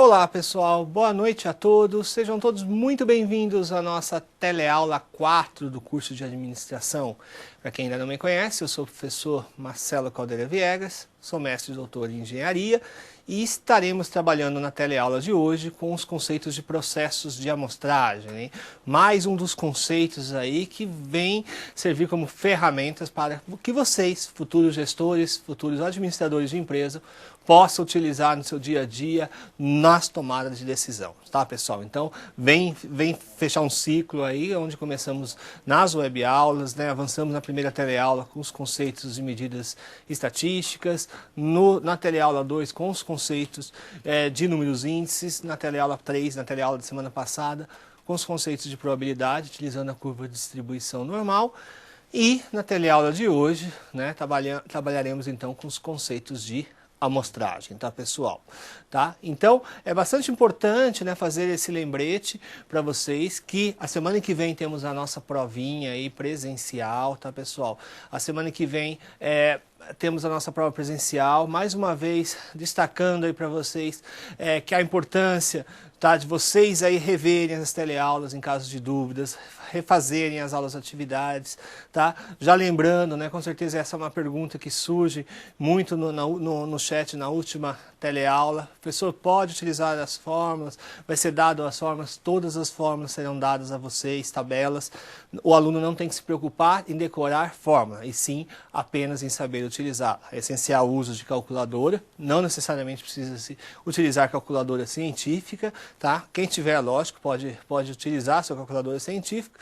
Olá pessoal, boa noite a todos, sejam todos muito bem-vindos à nossa teleaula 4 do curso de administração. Para quem ainda não me conhece, eu sou o professor Marcelo Caldeira Viegas, sou mestre e doutor em engenharia e estaremos trabalhando na teleaula de hoje com os conceitos de processos de amostragem, hein? Mais um dos conceitos aí que vem servir como ferramentas para que vocês, futuros gestores, futuros administradores de empresa, possa utilizar no seu dia a dia nas tomadas de decisão, tá pessoal? Então vem fechar um ciclo aí onde começamos nas web aulas, né? Avançamos na primeira teleaula com os conceitos de medidas estatísticas, na teleaula 2 com os conceitos de números índices, na teleaula 3, na teleaula da semana passada, com os conceitos de probabilidade, utilizando a curva de distribuição normal. E na teleaula de hoje, né, trabalharemos então com os conceitos de amostragem, tá pessoal? Tá? Então é bastante importante, né, fazer esse lembrete para vocês que a semana que vem temos a nossa provinha aí presencial, tá pessoal? A semana que vem temos a nossa prova presencial, mais uma vez destacando aí para vocês que a importância, tá, de vocês aí reverem as teleaulas em caso de dúvidas, refazerem as aulas atividades, tá? Já lembrando, né, com certeza essa é uma pergunta que surge muito no chat na última teleaula. O professor pode utilizar as fórmulas, vai ser dado as fórmulas, todas as fórmulas serão dadas a vocês, tabelas. O aluno não tem que se preocupar em decorar fórmula, e sim apenas em saber utilizar. É essencial o uso de calculadora, não necessariamente precisa se utilizar calculadora científica, tá? Quem tiver, lógico, pode utilizar a sua calculadora científica.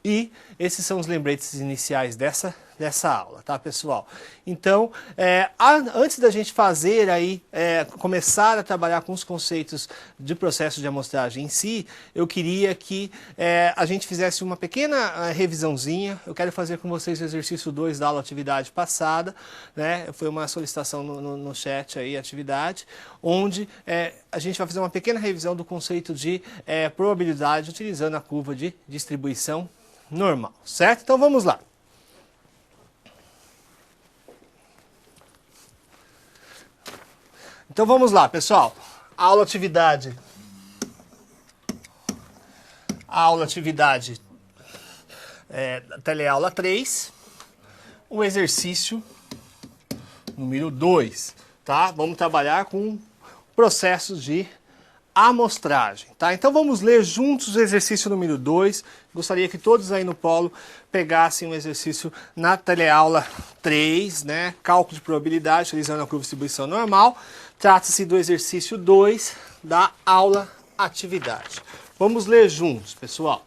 E esses são os lembretes iniciais dessa aula, tá pessoal? Então, antes da gente fazer aí, começar a trabalhar com os conceitos de processo de amostragem em si, eu queria que a gente fizesse uma pequena revisãozinha. Eu quero fazer com vocês o exercício 2 da aula atividade passada, né? Foi uma solicitação no chat aí, atividade, onde a gente vai fazer uma pequena revisão do conceito de probabilidade utilizando a curva de distribuição normal, certo? Então vamos lá. Então vamos lá, pessoal. Aula atividade. Teleaula 3. O exercício número 2, tá? Vamos trabalhar com processos de amostragem, tá? Então vamos ler juntos o exercício número 2. Gostaria que todos aí no polo pegassem um exercício na teleaula 3, né? Cálculo de probabilidade utilizando a curva de distribuição normal. Trata-se do exercício 2 da aula atividade. Vamos ler juntos, pessoal.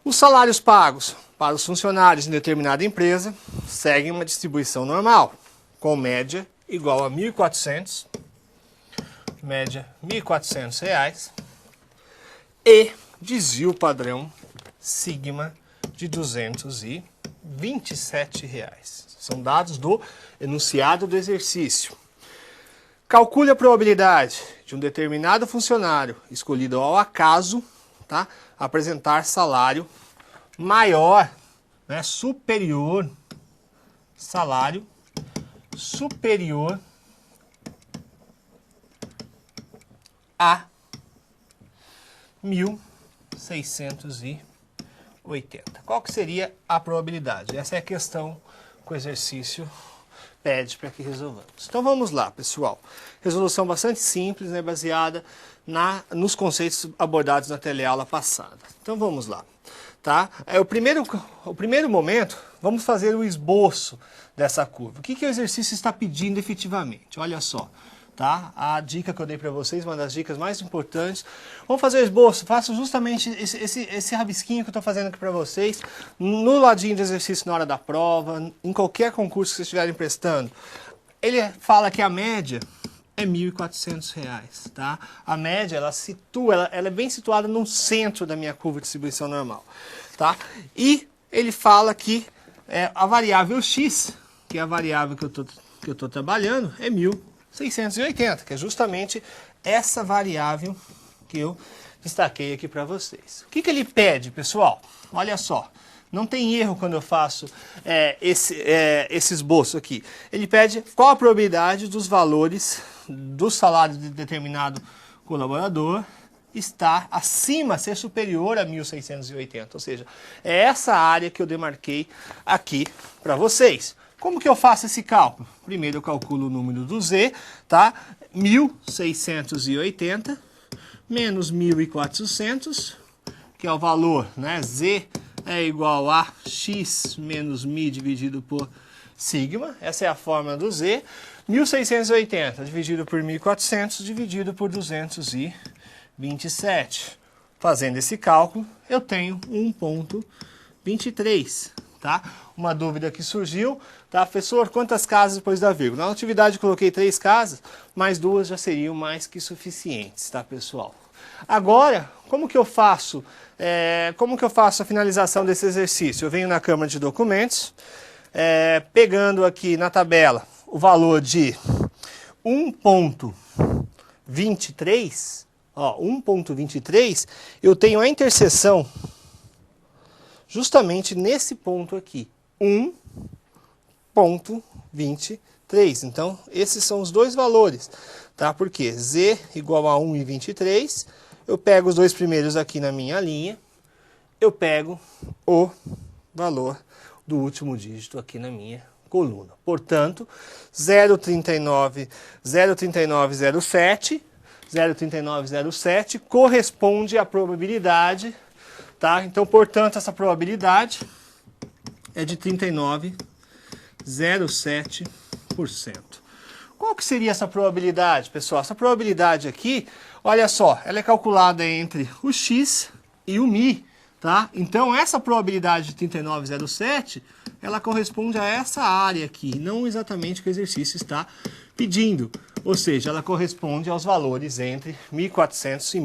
Os salários pagos para os funcionários em determinada empresa seguem uma distribuição normal, com média igual a 1.400, média R$ 1.400, e desvio padrão sigma de R$ 227. São dados do enunciado do exercício. Calcule a probabilidade de um determinado funcionário escolhido ao acaso, tá, apresentar salário maior, né, salário superior a 1.680. Qual que seria a probabilidade? Essa é a questão que o exercício pede para que resolvamos. Então vamos lá, pessoal. Resolução bastante simples, né, baseada nos conceitos abordados na teleaula passada. Então vamos lá. Tá? O primeiro momento, vamos fazer o esboço dessa curva. O que o exercício está pedindo efetivamente? Olha só. Tá? A dica que eu dei para vocês, uma das dicas mais importantes. Vamos fazer o esboço. Faço justamente esse rabisquinho que eu estou fazendo aqui para vocês, no ladinho do exercício na hora da prova, em qualquer concurso que vocês estiverem prestando. Ele fala que a média é R$ 1.400, tá? A média, ela é bem situada no centro da minha curva de distribuição normal, tá? E ele fala que a variável x, que é a variável que eu tô trabalhando, é 1.680, que é justamente essa variável que eu destaquei aqui para vocês. O que ele pede, pessoal? Olha só, não tem erro quando eu faço esse esboço aqui. Ele pede qual a probabilidade dos valores do salário de determinado colaborador está acima, ser superior a 1.680, ou seja, é essa área que eu demarquei aqui para vocês. Como que eu faço esse cálculo? Primeiro eu calculo o número do Z, tá? 1.680 menos 1.400, que é o valor, né? Z é igual a x menos mi dividido por sigma, essa é a fórmula do Z. 1.680 dividido por 1.400 dividido por 227. Fazendo esse cálculo, eu tenho 1,23, tá? Uma dúvida que surgiu, tá, professor, quantas casas depois da vírgula? Na atividade eu coloquei 3 casas, mais 2 já seriam mais que suficientes, tá, pessoal? Agora, como que eu faço a finalização desse exercício? Eu venho na Câmara de Documentos, pegando aqui na tabela o valor de 1,23, ó, 1,23, eu tenho a interseção justamente nesse ponto aqui, 1,23. Então, esses são os dois valores, tá? Porque Z igual a 1,23, eu pego os dois primeiros aqui na minha linha, eu pego o valor do último dígito aqui na minha coluna. Portanto, 0,3907 corresponde à probabilidade, tá? Então, portanto, essa probabilidade é de 39,07%. Qual que seria essa probabilidade, pessoal? Essa probabilidade aqui, olha só, ela é calculada entre o x e o mi, tá? Então, essa probabilidade de 39,07, ela corresponde a essa área aqui, não exatamente o que o exercício está pedindo. Ou seja, ela corresponde aos valores entre 1.400 e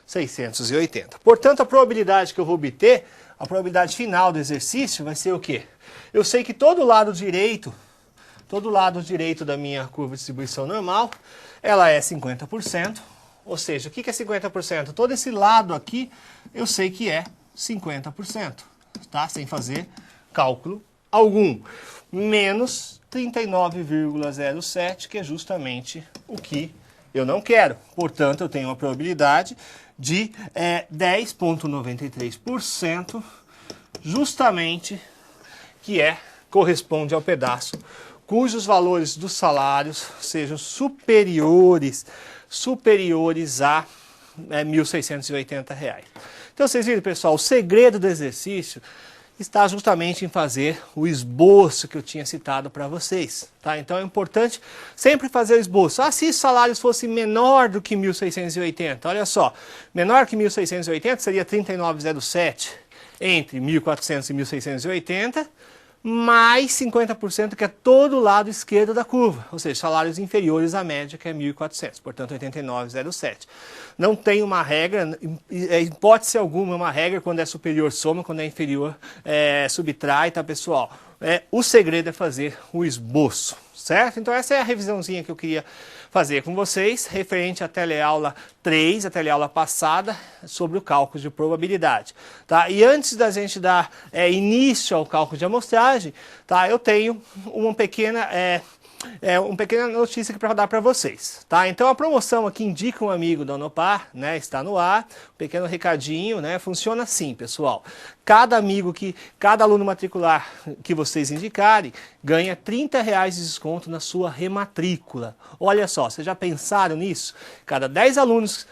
1.680. Portanto, a probabilidade que eu vou obter, a probabilidade final do exercício vai ser o quê? Eu sei que todo lado direito da minha curva de distribuição normal, ela é 50%. Ou seja, o que é 50%? Todo esse lado aqui, eu sei que é 50%, tá? Sem fazer cálculo algum. Menos 39,07, que é justamente o que eu não quero. Portanto, eu tenho uma probabilidade de 10,93%, justamente que corresponde ao pedaço cujos valores dos salários sejam superiores a R$ 1.680. Então, vocês viram, pessoal, o segredo do exercício está justamente em fazer o esboço que eu tinha citado para vocês, tá? Então é importante sempre fazer o esboço. Se os salários fossem menor do que 1.680, olha só, menor que 1.680 seria 39,07 entre 1.400 e 1.680, mais 50%, que é todo o lado esquerdo da curva, ou seja, salários inferiores à média, que é 1.400, portanto 89,07. Não tem uma regra, em hipótese alguma, uma regra quando é superior soma, quando é inferior subtrai, tá, pessoal? O segredo é fazer o esboço, certo? Então essa é a revisãozinha que eu queria fazer com vocês, referente à teleaula 3, a teleaula passada, sobre o cálculo de probabilidade, tá? E antes da gente dar início ao cálculo de amostragem, tá? Eu tenho uma pequena notícia aqui para dar para vocês, tá? Então a promoção aqui Indica um Amigo da Unopar, né, está no ar, um pequeno recadinho, né? Funciona assim, pessoal. Cada aluno matricular que vocês indicarem ganha R$30 de desconto na sua rematrícula. Olha só, vocês já pensaram nisso? Cada 10 alunos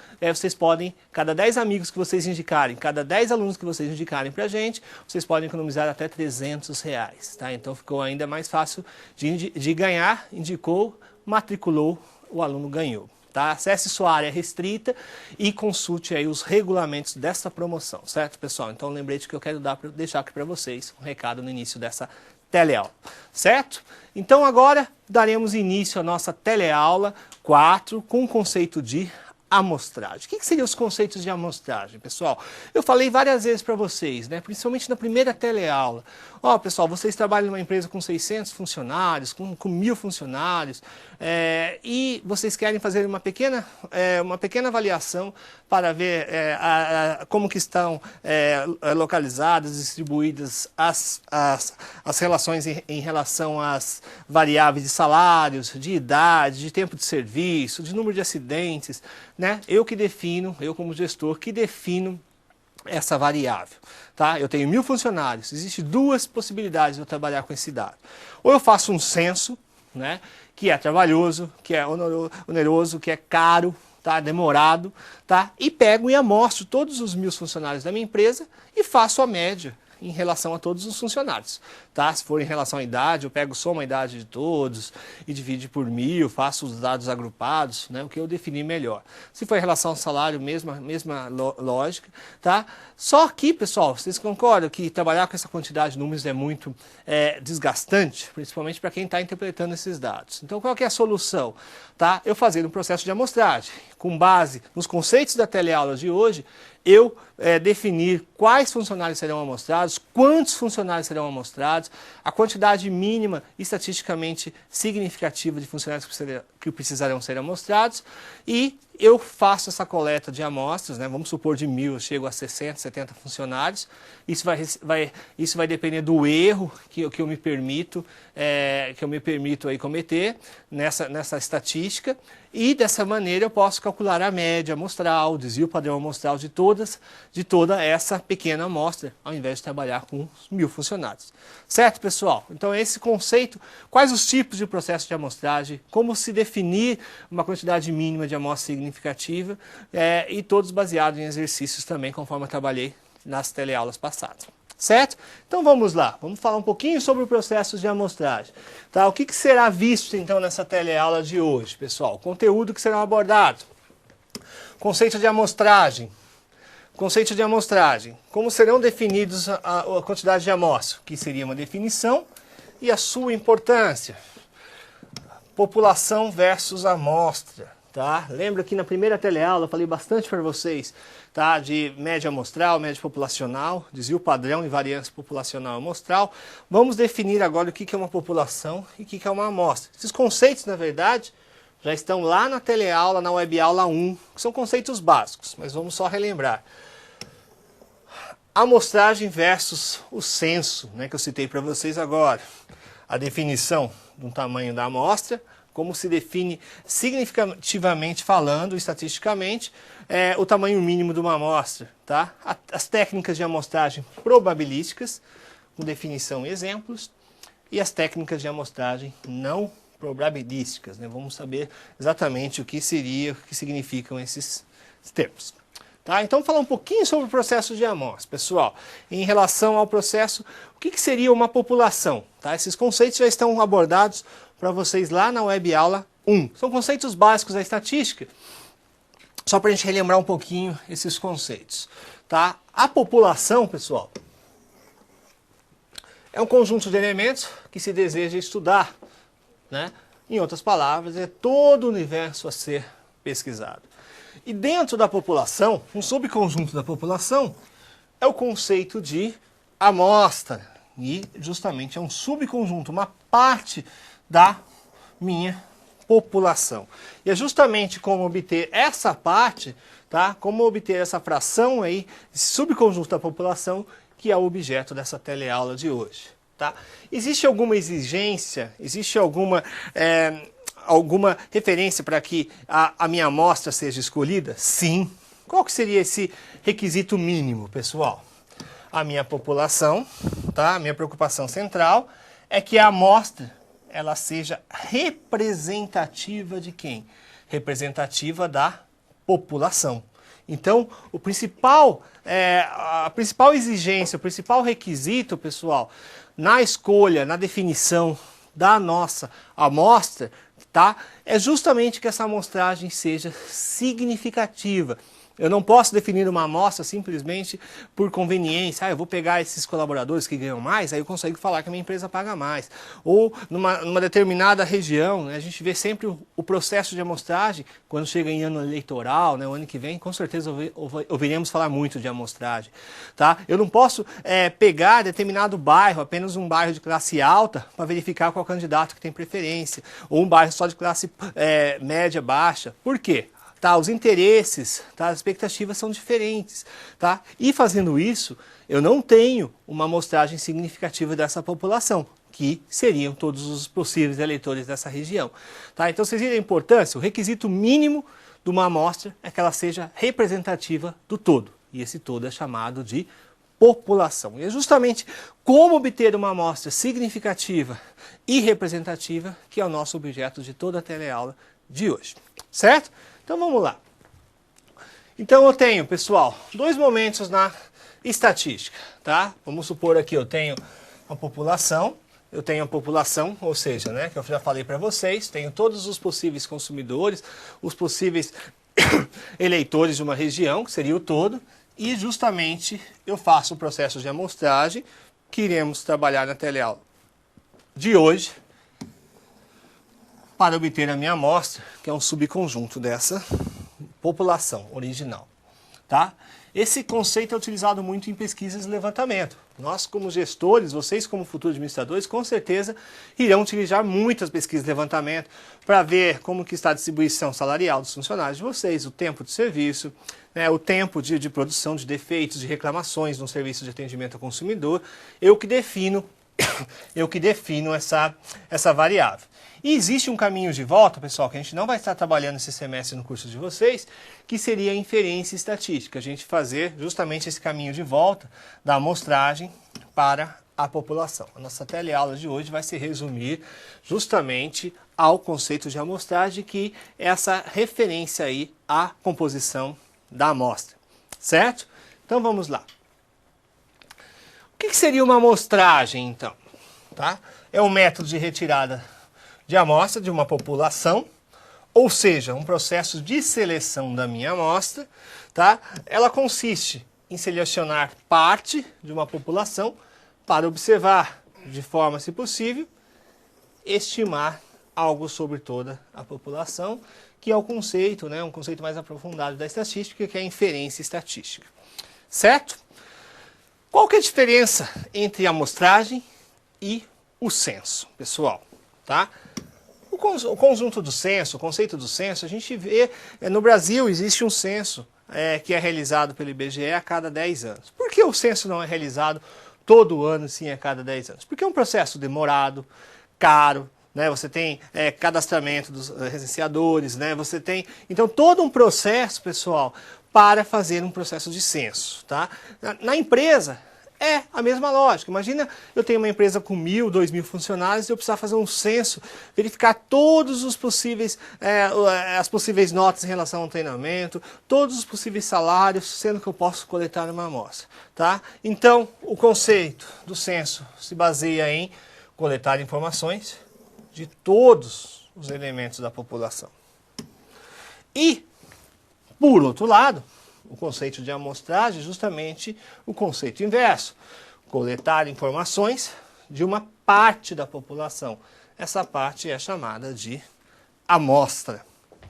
cada 10 amigos que vocês indicarem, cada 10 alunos que vocês indicarem pra gente, vocês podem economizar até R$300, tá? Então ficou ainda mais fácil de ganhar, indicou, matriculou, o aluno ganhou. Tá? Acesse sua área restrita e consulte aí os regulamentos dessa promoção, certo, pessoal? Então, lembrete que eu quero deixar aqui para vocês um recado no início dessa teleaula, certo? Então, agora daremos início à nossa teleaula 4 com o conceito de amostragem. O que seriam os conceitos de amostragem, pessoal? Eu falei várias vezes para vocês, né? Principalmente na primeira teleaula. ó, pessoal, vocês trabalham numa empresa com 600 funcionários, com 1.000 funcionários, e vocês querem fazer uma pequena avaliação para ver como que estão localizadas, distribuídas as relações em relação às variáveis de salários, de idade, de tempo de serviço, de número de acidentes, né? Eu como gestor, que defino essa variável, tá? Eu tenho 1.000 funcionários, existem duas possibilidades de eu trabalhar com esse dado. Ou eu faço um censo, né, que é trabalhoso, que é oneroso, que é caro, tá, demorado, tá? E pego e amostro todos os 1.000 funcionários da minha empresa e faço a média em relação a todos os funcionários, tá? Se for em relação à idade, eu pego, somo a idade de todos e divide por 1.000, faço os dados agrupados, né? O que eu defini melhor. Se for em relação ao salário, mesma lógica, tá? Só que, pessoal, vocês concordam que trabalhar com essa quantidade de números é muito desgastante, principalmente para quem está interpretando esses dados. Então, qual que é a solução? Tá? Eu fazer um processo de amostragem, com base nos conceitos da teleaula de hoje, eu definir quais funcionários serão amostrados, quantos funcionários serão amostrados, a quantidade mínima estatisticamente significativa de funcionários que precisarão ser amostrados, e eu faço essa coleta de amostras, né? Vamos supor de 1.000 eu chego a 60, 70 funcionários, isso vai depender do erro que eu me permito aí cometer nessa estatística, e dessa maneira eu posso calcular a média amostral, o desvio padrão amostral de toda essa pequena amostra, ao invés de trabalhar com 1.000 funcionários. Certo, pessoal? Então esse conceito, quais os tipos de processo de amostragem, como se definir uma quantidade mínima de amostra significativa, e todos baseados em exercícios também, conforme eu trabalhei nas teleaulas passadas. Certo? Então vamos lá, vamos falar um pouquinho sobre o processo de amostragem. Tá? O que será visto então nessa teleaula de hoje, pessoal? O conteúdo que será abordado. Conceito de amostragem. Conceito de amostragem. Como serão definidos a quantidade de amostra? Que seria uma definição e a sua importância. População versus amostra. Tá? Lembra que na primeira teleaula eu falei bastante para vocês, tá? De média amostral, média populacional, desvio padrão e variância populacional amostral. Vamos definir agora o que é uma população e o que é uma amostra. Esses conceitos, na verdade, já estão lá na teleaula, na webaula 1, que são conceitos básicos, mas vamos só relembrar. Amostragem versus o censo, né, que eu citei para vocês agora. A definição do tamanho da amostra, como se define significativamente falando, estatisticamente, o tamanho mínimo de uma amostra. Tá? As técnicas de amostragem probabilísticas, com definição e exemplos, e as técnicas de amostragem não probabilísticas. Né? Vamos saber exatamente o que significam esses termos. Tá? Então, falar um pouquinho sobre o processo de amostra, pessoal. Em relação ao processo, o que seria uma população? Tá? Esses conceitos já estão abordados para vocês lá na webaula 1. São conceitos básicos da estatística, só para a gente relembrar um pouquinho esses conceitos. Tá? A população, pessoal, é um conjunto de elementos que se deseja estudar. Né? Em outras palavras, é todo o universo a ser pesquisado. E dentro da população, um subconjunto da população, é o conceito de amostra. E justamente é um subconjunto, uma parte da minha população. E é justamente como obter essa parte, tá? Como obter essa fração aí, esse subconjunto da população, que é o objeto dessa teleaula de hoje. Tá? Existe alguma exigência, existe alguma referência para que a minha amostra seja escolhida? Sim. Qual que seria esse requisito mínimo, pessoal? A minha população, tá? A minha preocupação central é que a amostra ela seja representativa de quem? Representativa da população. Então, a principal exigência, o principal requisito, pessoal, na escolha, na definição da nossa amostra, tá? É justamente que essa amostragem seja significativa. Eu não posso definir uma amostra simplesmente por conveniência. Eu vou pegar esses colaboradores que ganham mais, aí eu consigo falar que a minha empresa paga mais. Ou numa determinada região, né, a gente vê sempre o processo de amostragem, quando chega em ano eleitoral, né, o ano que vem, com certeza ouviremos falar muito de amostragem. Tá? Eu não posso pegar determinado bairro, apenas um bairro de classe alta, para verificar qual candidato que tem preferência. Ou um bairro só de classe média, baixa. Por quê? Tá, os interesses, tá, as expectativas são diferentes. Tá? E fazendo isso, eu não tenho uma amostragem significativa dessa população, que seriam todos os possíveis eleitores dessa região. Tá? Então, vocês viram a importância? O requisito mínimo de uma amostra é que ela seja representativa do todo. E esse todo é chamado de população. E é justamente como obter uma amostra significativa e representativa que é o nosso objeto de toda a teleaula de hoje. Certo? Então vamos lá. Então eu tenho, pessoal, dois momentos na estatística, tá? Vamos supor aqui eu tenho a população, ou seja, né, que eu já falei para vocês, tenho todos os possíveis consumidores, os possíveis eleitores de uma região, que seria o todo, e justamente eu faço o processo de amostragem que iremos trabalhar na teleaula de hoje, para obter a minha amostra, que é um subconjunto dessa população original. Tá? Esse conceito é utilizado muito em pesquisas e levantamento. Nós, como gestores, vocês como futuros administradores, com certeza irão utilizar muitas pesquisas e levantamento para ver como que está a distribuição salarial dos funcionários de vocês, o tempo de serviço, né, o tempo de produção de defeitos, de reclamações no serviço de atendimento ao consumidor. Eu que defino essa variável. E existe um caminho de volta, pessoal, que a gente não vai estar trabalhando esse semestre no curso de vocês, que seria a inferência estatística. A gente fazer justamente esse caminho de volta da amostragem para a população. A nossa teleaula de hoje vai se resumir justamente ao conceito de amostragem, que é essa referência aí à composição da amostra. Certo? Então vamos lá. O que seria uma amostragem, então? Tá? É um método de retirada de amostra de uma população, ou seja, um processo de seleção da minha amostra. Tá? Ela consiste em selecionar parte de uma população para observar, de forma, se possível, estimar algo sobre toda a população, que é o conceito, né, um conceito mais aprofundado da estatística, que é a inferência estatística. Certo? Qual que é a diferença entre a amostragem e o censo, pessoal? Tá? O conjunto do censo, o conceito do censo, a gente vê, no Brasil existe um censo que é realizado pelo IBGE a cada 10 anos. Por que o censo não é realizado todo ano, sim, a cada 10 anos? Porque é um processo demorado, caro, né? Você tem cadastramento dos recenseadores, né? Você tem, então, todo um processo, pessoal, para fazer um processo de censo. Tá? Na empresa, é a mesma lógica. Imagina eu tenho uma empresa com 1.000, 2.000 funcionários e eu precisar fazer um censo, verificar todos os possíveis, as possíveis notas em relação ao treinamento, todos os possíveis salários, sendo que eu posso coletar uma amostra. Tá? Então, o conceito do censo se baseia em coletar informações de todos os elementos da população. E, por outro lado, o conceito de amostragem é justamente o conceito inverso. Coletar informações de uma parte da população. Essa parte é chamada de amostra.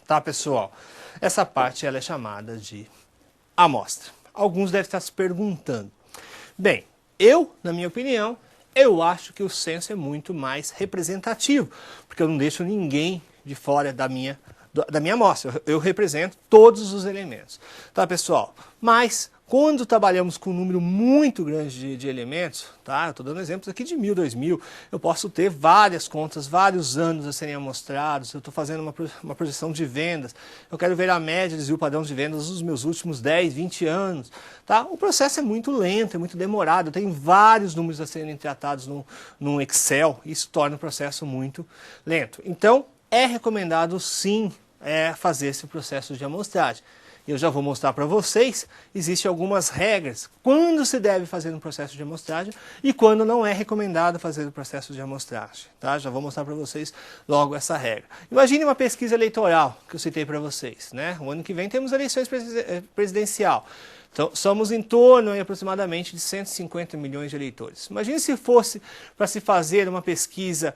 Tá, pessoal? Essa parte ela é chamada de amostra. Alguns devem estar se perguntando. Bem, na minha opinião, eu acho que o censo é muito mais representativo, porque eu não deixo ninguém de fora da minha amostra. Eu represento todos os elementos. Tá, pessoal? Mas, quando trabalhamos com um número muito grande de elementos, tá? Eu estou dando exemplos aqui de 1.000, 2.000, eu posso ter várias contas, vários anos a serem amostrados, eu estou fazendo uma projeção de vendas, eu quero ver a média e o padrão de vendas dos meus últimos 10, 20 anos. Tá? O processo é muito lento, é muito demorado, eu tenho vários números a serem tratados no Excel, isso torna o processo muito lento. Então, é recomendado sim fazer esse processo de amostragem. e eu já vou mostrar para vocês, existem algumas regras quando se deve fazer um processo de amostragem e quando não é recomendado fazer o processo de amostragem. Tá? Já vou mostrar para vocês logo essa regra. Imagine uma pesquisa eleitoral que eu citei para vocês. Né? O ano que vem temos eleições presidencial. Então, somos em torno aproximadamente de 150 milhões de eleitores. Imagine se fosse para se fazer uma pesquisa,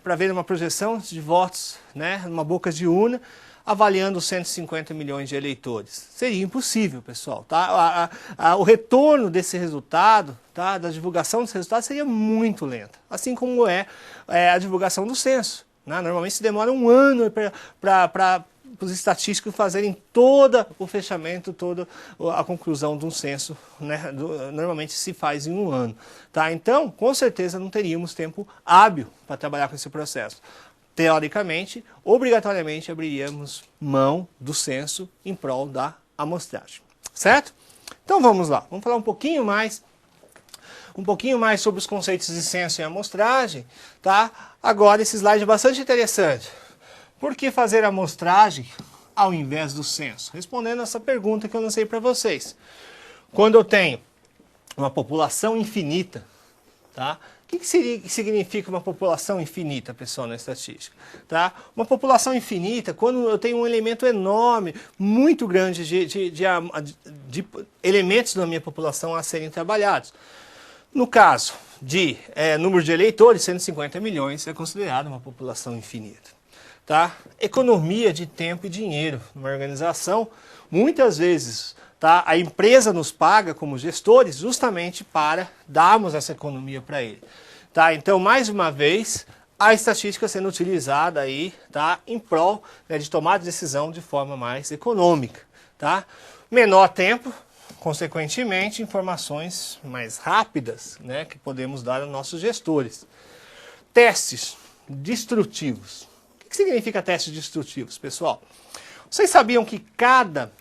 para ver uma projeção de votos, né, numa boca de urna, avaliando 150 milhões de eleitores. Seria impossível, pessoal. Tá? O retorno desse resultado, tá, da divulgação desse resultado, seria muito lenta. Assim como é a divulgação do censo. Né? Normalmente se demora um ano para os estatísticos fazerem todo o fechamento, toda a conclusão de um censo, né? Normalmente se faz em um ano. Tá? Então, com certeza não teríamos tempo hábil para trabalhar com esse processo. Teoricamente, obrigatoriamente abriríamos mão do censo em prol da amostragem. Certo? Então vamos lá, vamos falar um pouquinho mais sobre os conceitos de censo e amostragem. Tá? Agora esse slide é bastante interessante. Por que fazer a amostragem ao invés do censo? Respondendo essa pergunta que eu lancei para vocês. Quando eu tenho uma população infinita, tá? O que significa uma população infinita, pessoal, na estatística? Tá? Uma população infinita, quando eu tenho um elemento enorme, muito grande de elementos da minha população a serem trabalhados. No caso de número de eleitores, 150 milhões é considerado uma população infinita. Tá? Economia de tempo e dinheiro numa organização, muitas vezes tá, a empresa nos paga como gestores justamente para darmos essa economia para ele. Tá? Então, mais uma vez, a estatística sendo utilizada aí, tá, em prol, né, de tomar decisão de forma mais econômica. Tá? Menor tempo, consequentemente, informações mais rápidas, né, que podemos dar aos nossos gestores. Testes destrutivos. O que significa testes destrutivos, pessoal? Vocês sabiam que cada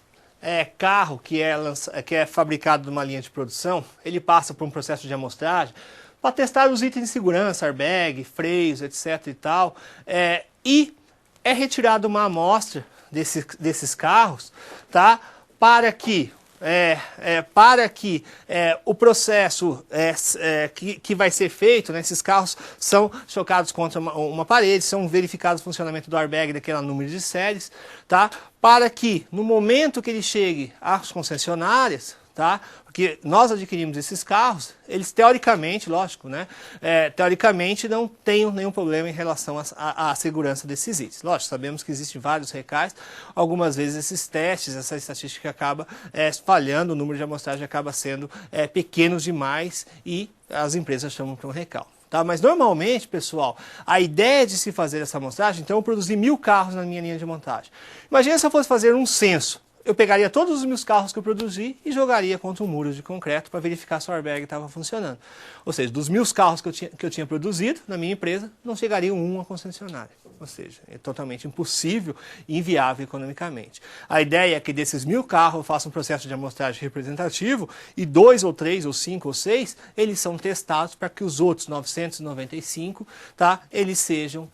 carro que é fabricado numa linha de produção, ele passa por um processo de amostragem para testar os itens de segurança, airbag, freios, etc. e tal, e é retirada uma amostra desses carros, tá? Para que o processo que vai ser feito, né, esses carros são chocados contra uma parede, são verificados o funcionamento do airbag daquele número de séries, tá? Para que no momento que ele chegue às concessionárias, tá? Porque nós adquirimos esses carros, eles teoricamente, lógico, né? Teoricamente não tenham nenhum problema em relação à segurança desses itens. Lógico, sabemos que existem vários recais, algumas vezes esses testes, essa estatística acaba falhando, o número de amostragem acaba sendo pequeno demais e as empresas chamam para um recal. Tá? Mas normalmente, pessoal, a ideia de se fazer essa amostragem, então eu produzi 1000 carros na minha linha de montagem. Imagina se eu fosse fazer um censo. Eu pegaria todos os meus carros que eu produzi e jogaria contra um muro de concreto para verificar se o airbag estava funcionando. Ou seja, dos 1000 carros que eu tinha produzido na minha empresa, não chegaria um a concessionária. Ou seja, é totalmente impossível e inviável economicamente. A ideia é que desses 1000 carros eu faça um processo de amostragem representativo e 2 ou 3 ou 5 ou 6, eles são testados para que os outros 995, tá, eles sejam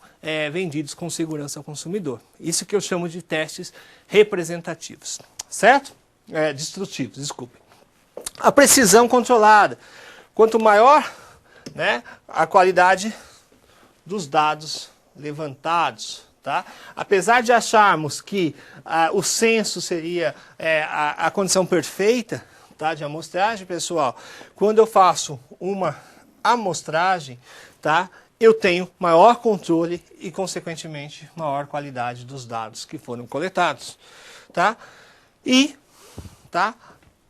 vendidos com segurança ao consumidor. Isso que eu chamo de testes representativos, certo? Destrutivos, desculpe. A precisão controlada. Quanto maior, né, a qualidade dos dados levantados. Tá? Apesar de acharmos que o censo seria a condição perfeita, tá, de amostragem, pessoal, quando eu faço uma amostragem, tá, eu tenho maior controle e, consequentemente, maior qualidade dos dados que foram coletados. Tá? E, tá,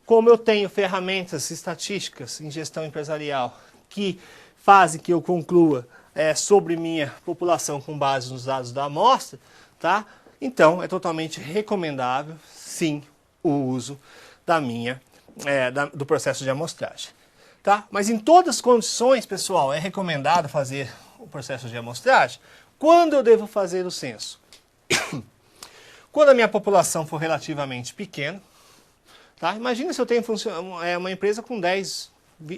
como eu tenho ferramentas estatísticas em gestão empresarial que fazem que eu conclua sobre minha população com base nos dados da amostra, tá? Então é totalmente recomendável, sim, o uso do processo de amostragem. Tá? Mas em todas as condições, pessoal, é recomendado fazer o processo de amostragem. Quando eu devo fazer o censo? Quando a minha população for relativamente pequena. Tá? Imagina se eu tenho uma empresa com 10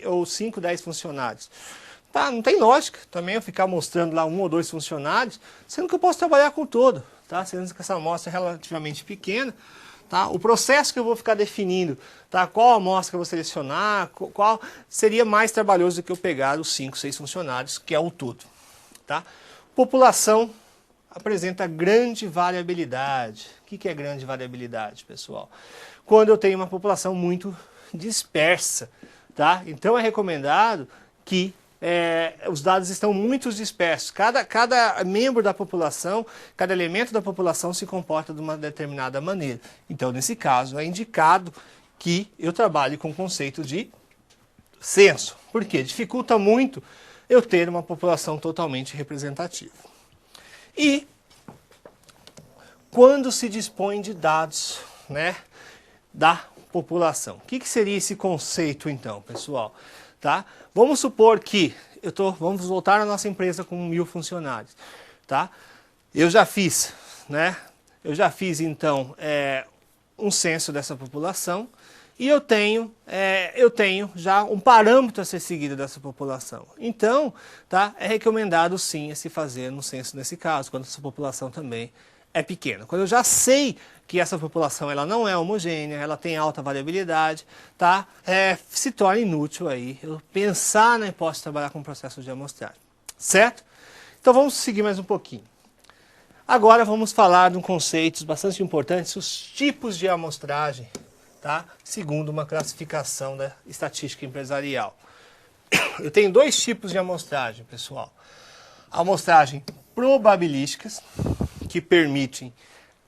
ou 5, 10 funcionários. Tá? Não tem lógica também eu ficar mostrando lá 1 ou 2 funcionários, sendo que eu posso trabalhar com todo. tá? Sendo que essa amostra é relativamente pequena, tá? O processo que eu vou ficar definindo, tá? Qual amostra que eu vou selecionar, qual seria mais trabalhoso do que eu pegar os 5, 6 funcionários, que é o todo, tá? População apresenta grande variabilidade. O que é grande variabilidade, pessoal? Quando eu tenho uma população muito dispersa, tá? Então é recomendado que os dados estão muito dispersos. Cada membro da população, cada elemento da população se comporta de uma determinada maneira. Então, nesse caso, é indicado que eu trabalhe com o conceito de censo. Por quê? Dificulta muito eu ter uma população totalmente representativa. E quando se dispõe de dados, né, da população. O que seria esse conceito, então, pessoal? Tá? Vamos supor que vamos voltar à nossa empresa com 1000 funcionários, tá? Eu já fiz, né? Então um censo dessa população e eu tenho já um parâmetro a ser seguido dessa população. Então, tá? É recomendado sim se fazer um censo nesse caso, quando essa população também é pequena. Quando eu já sei que essa população ela não é homogênea, ela tem alta variabilidade, tá? Se torna inútil aí eu pensar na hipótese de trabalhar com processo de amostragem, certo? Então vamos seguir mais um pouquinho. Agora vamos falar de um conceito bastante importante, os tipos de amostragem, tá? Segundo uma classificação da estatística empresarial. Eu tenho 2 tipos de amostragem, pessoal. Amostragem probabilísticas, que permitem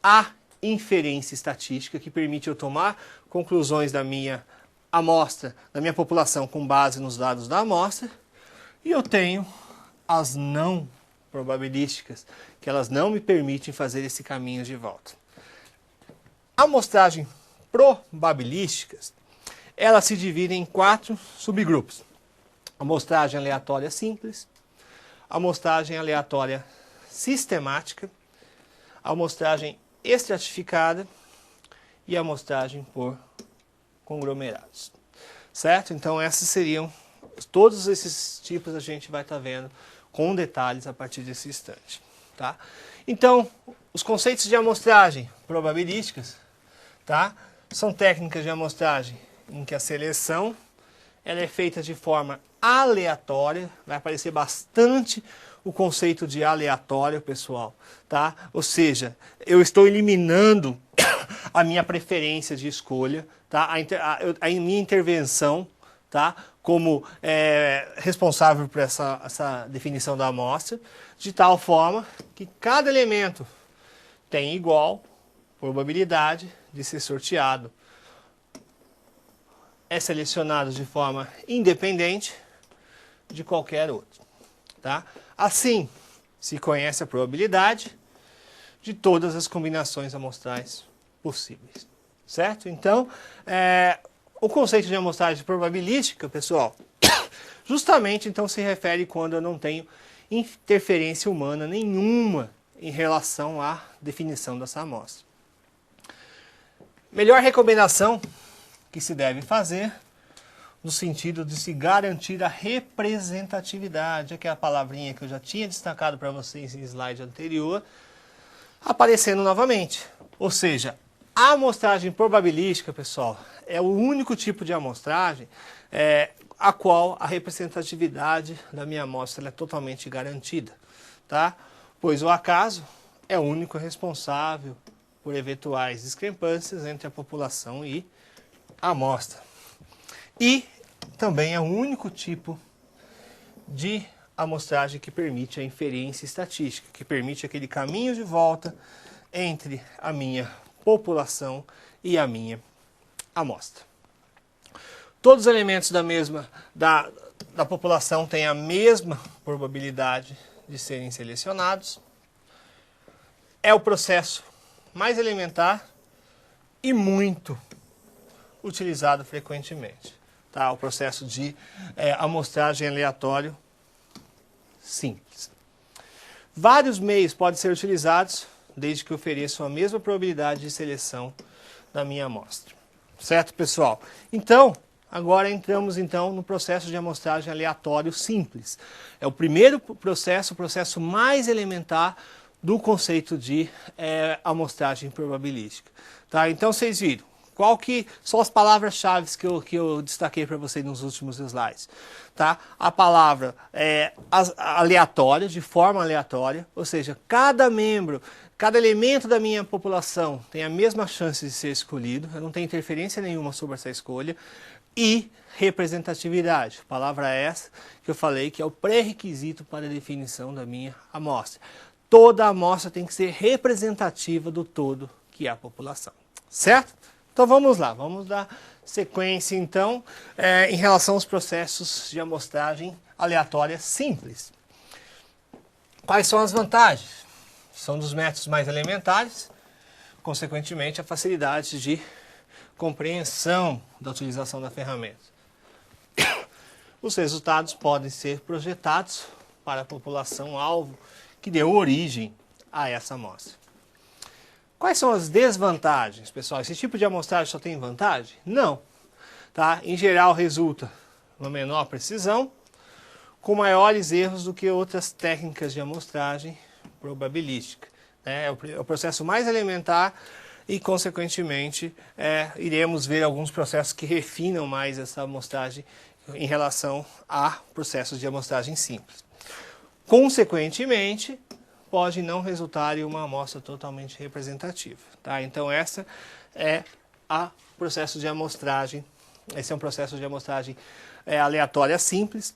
a inferência estatística, que permite eu tomar conclusões da minha amostra, da minha população com base nos dados da amostra. E eu tenho as não probabilísticas, que elas não me permitem fazer esse caminho de volta. A amostragem probabilísticas, ela se divide em 4 subgrupos. Amostragem aleatória simples, amostragem aleatória sistemática, amostragem estratificada e amostragem por conglomerados, certo? Então esses seriam, todos esses tipos a gente vai estar vendo com detalhes a partir desse instante, tá? Então, os conceitos de amostragem probabilísticas, tá? São técnicas de amostragem em que a seleção ela é feita de forma aleatória, vai aparecer bastante o conceito de aleatório, pessoal, tá? Ou seja, eu estou eliminando a minha preferência de escolha, tá? A minha intervenção, tá? Como responsável por essa definição da amostra, de tal forma que cada elemento tem igual probabilidade de ser sorteado. É selecionado de forma independente de qualquer outro, tá? Assim, se conhece a probabilidade de todas as combinações amostrais possíveis, certo? Então, o conceito de amostragem probabilística, pessoal, justamente então se refere quando eu não tenho interferência humana nenhuma em relação à definição dessa amostra. Melhor recomendação que se deve fazer no sentido de se garantir a representatividade, que é a palavrinha que eu já tinha destacado para vocês em slide anterior, aparecendo novamente. Ou seja, a amostragem probabilística, pessoal, é o único tipo de amostragem a qual a representatividade da minha amostra é totalmente garantida, tá? Pois o acaso é o único responsável por eventuais discrepâncias entre a população e a amostra. E também é o único tipo de amostragem que permite a inferência estatística, que permite aquele caminho de volta entre a minha população e a minha amostra. Todos os elementos da população têm a mesma probabilidade de serem selecionados. É o processo mais elementar e muito utilizado frequentemente, tá? O processo de amostragem aleatório simples. Vários meios podem ser utilizados desde que ofereçam a mesma probabilidade de seleção da minha amostra. Certo, pessoal? Então, agora entramos então no processo de amostragem aleatório simples. É o primeiro processo, o processo mais elementar do conceito de amostragem probabilística. Tá? Então vocês viram, qual que são as palavras-chave que eu destaquei para vocês nos últimos slides. Tá? A palavra aleatória, de forma aleatória, ou seja, cada membro, cada elemento da minha população tem a mesma chance de ser escolhido, eu não tenho interferência nenhuma sobre essa escolha, e representatividade, palavra essa que eu falei que é o pré-requisito para a definição da minha amostra. Toda amostra tem que ser representativa do todo que é a população, certo? Então vamos lá, vamos dar sequência então em relação aos processos de amostragem aleatória simples. Quais são as vantagens? São dos métodos mais elementares, consequentemente a facilidade de compreensão da utilização da ferramenta. Os resultados podem ser projetados para a população-alvo que deu origem a essa amostra. Quais são as desvantagens, pessoal? Esse tipo de amostragem só tem vantagem? Não. Tá? Em geral, resulta uma menor precisão, com maiores erros do que outras técnicas de amostragem probabilística. É o processo mais elementar e, consequentemente, iremos ver alguns processos que refinam mais essa amostragem em relação a processos de amostragem simples. Consequentemente, pode não resultar em uma amostra totalmente representativa. Tá? Então, esse é um processo de amostragem aleatória simples,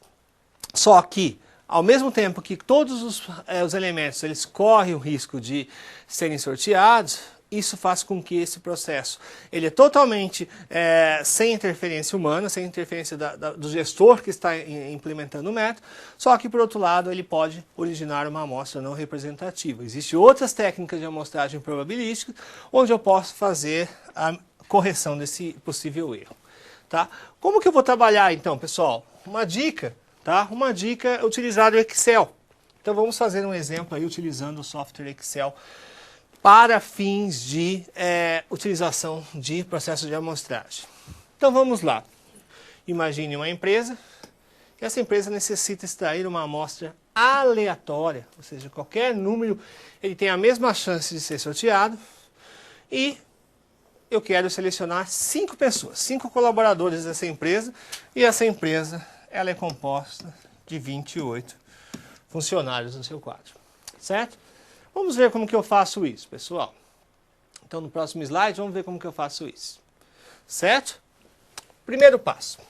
só que, ao mesmo tempo que todos os elementos eles correm o risco de serem sorteados, isso faz com que esse processo ele é totalmente sem interferência humana, sem interferência do gestor que está implementando o método, só que, por outro lado, ele pode originar uma amostra não representativa. Existem outras técnicas de amostragem probabilística onde eu posso fazer a correção desse possível erro. Tá? Como que eu vou trabalhar, então, pessoal? Uma dica, tá? Uma dica é utilizar o Excel. Então, vamos fazer um exemplo aí utilizando o software Excel para fins de utilização de processo de amostragem. Então vamos lá. Imagine uma empresa, e essa empresa necessita extrair uma amostra aleatória, ou seja, qualquer número ele tem a mesma chance de ser sorteado, e eu quero selecionar 5 pessoas, 5 colaboradores dessa empresa, e essa empresa ela é composta de 28 funcionários no seu quadro, certo? Vamos ver como que eu faço isso, pessoal. Então, no próximo slide, vamos ver como que eu faço isso. Certo? Primeiro passo.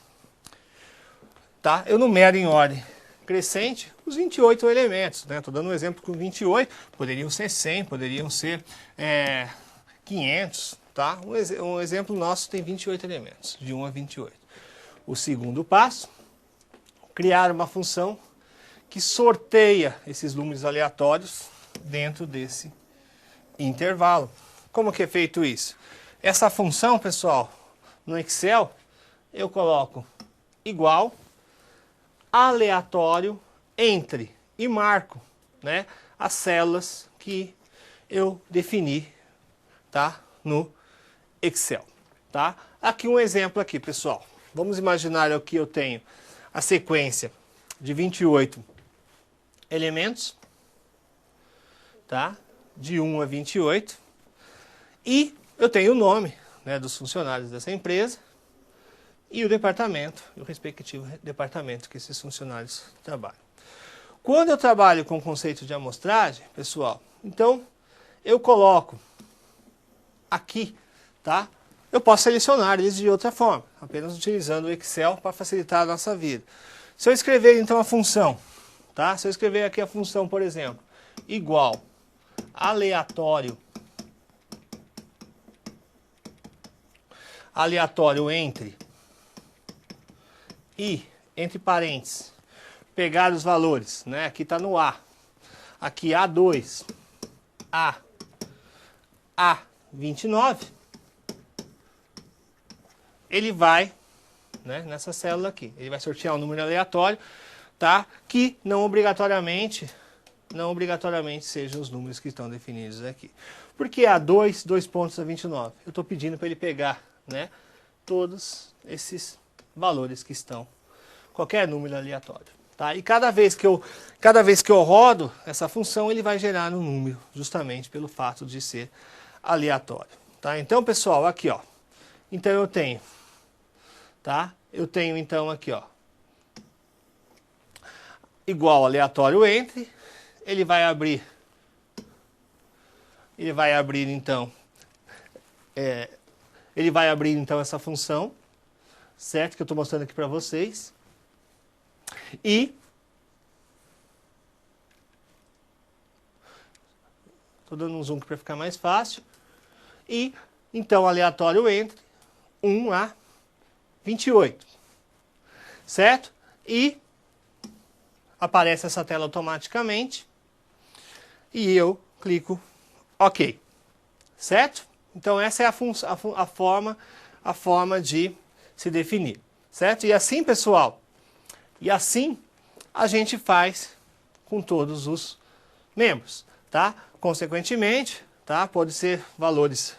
Tá? Eu numero em ordem crescente os 28 elementos. Estou dando um exemplo com 28. Poderiam ser 100, poderiam ser 500. Tá? Um exemplo nosso tem 28 elementos, de 1 a 28. O segundo passo, criar uma função que sorteia esses números aleatórios dentro desse intervalo. Como que é feito isso? Essa função, pessoal, no Excel, eu coloco igual, aleatório, entre, e marco, né, as células que eu defini, tá, no Excel. Tá? Aqui um exemplo aqui, pessoal. Vamos imaginar que eu tenho a sequência de 28 elementos, tá? De 1 a 28, e eu tenho o nome, né, dos funcionários dessa empresa e o departamento, o respectivo departamento que esses funcionários trabalham. Quando eu trabalho com o conceito de amostragem, pessoal, então eu coloco aqui, tá? Eu posso selecionar eles de outra forma, apenas utilizando o Excel para facilitar a nossa vida. Se eu escrever então a função, tá? Se eu escrever aqui a função, por exemplo, igual aleatório entre e, entre parênteses, pegar os valores, né? Aqui está no A, aqui A2, A29, ele vai, né, nessa célula aqui, ele vai sortear um número aleatório, tá? Que não obrigatoriamente sejam os números que estão definidos aqui. Por que A2, 2 pontos a 29? Eu estou pedindo para ele pegar, né, todos esses valores que estão, qualquer número aleatório, Tá? E cada vez que eu rodo essa função, ele vai gerar um número, justamente pelo fato de ser aleatório. Tá? Então, pessoal, aqui, ó. Então eu tenho, tá? Eu tenho então aqui, ó, igual aleatório entre, ele vai abrir então, ele vai abrir então essa função, certo? Que eu estou mostrando aqui para vocês. E estou dando um zoom para ficar mais fácil. E então aleatório entre 1 a 28, certo? E aparece essa tela automaticamente e eu clico OK, certo? Então essa é a forma de se definir, certo? E assim, pessoal, e assim a gente faz com todos os membros, tá? Consequentemente, tá? Pode ser valores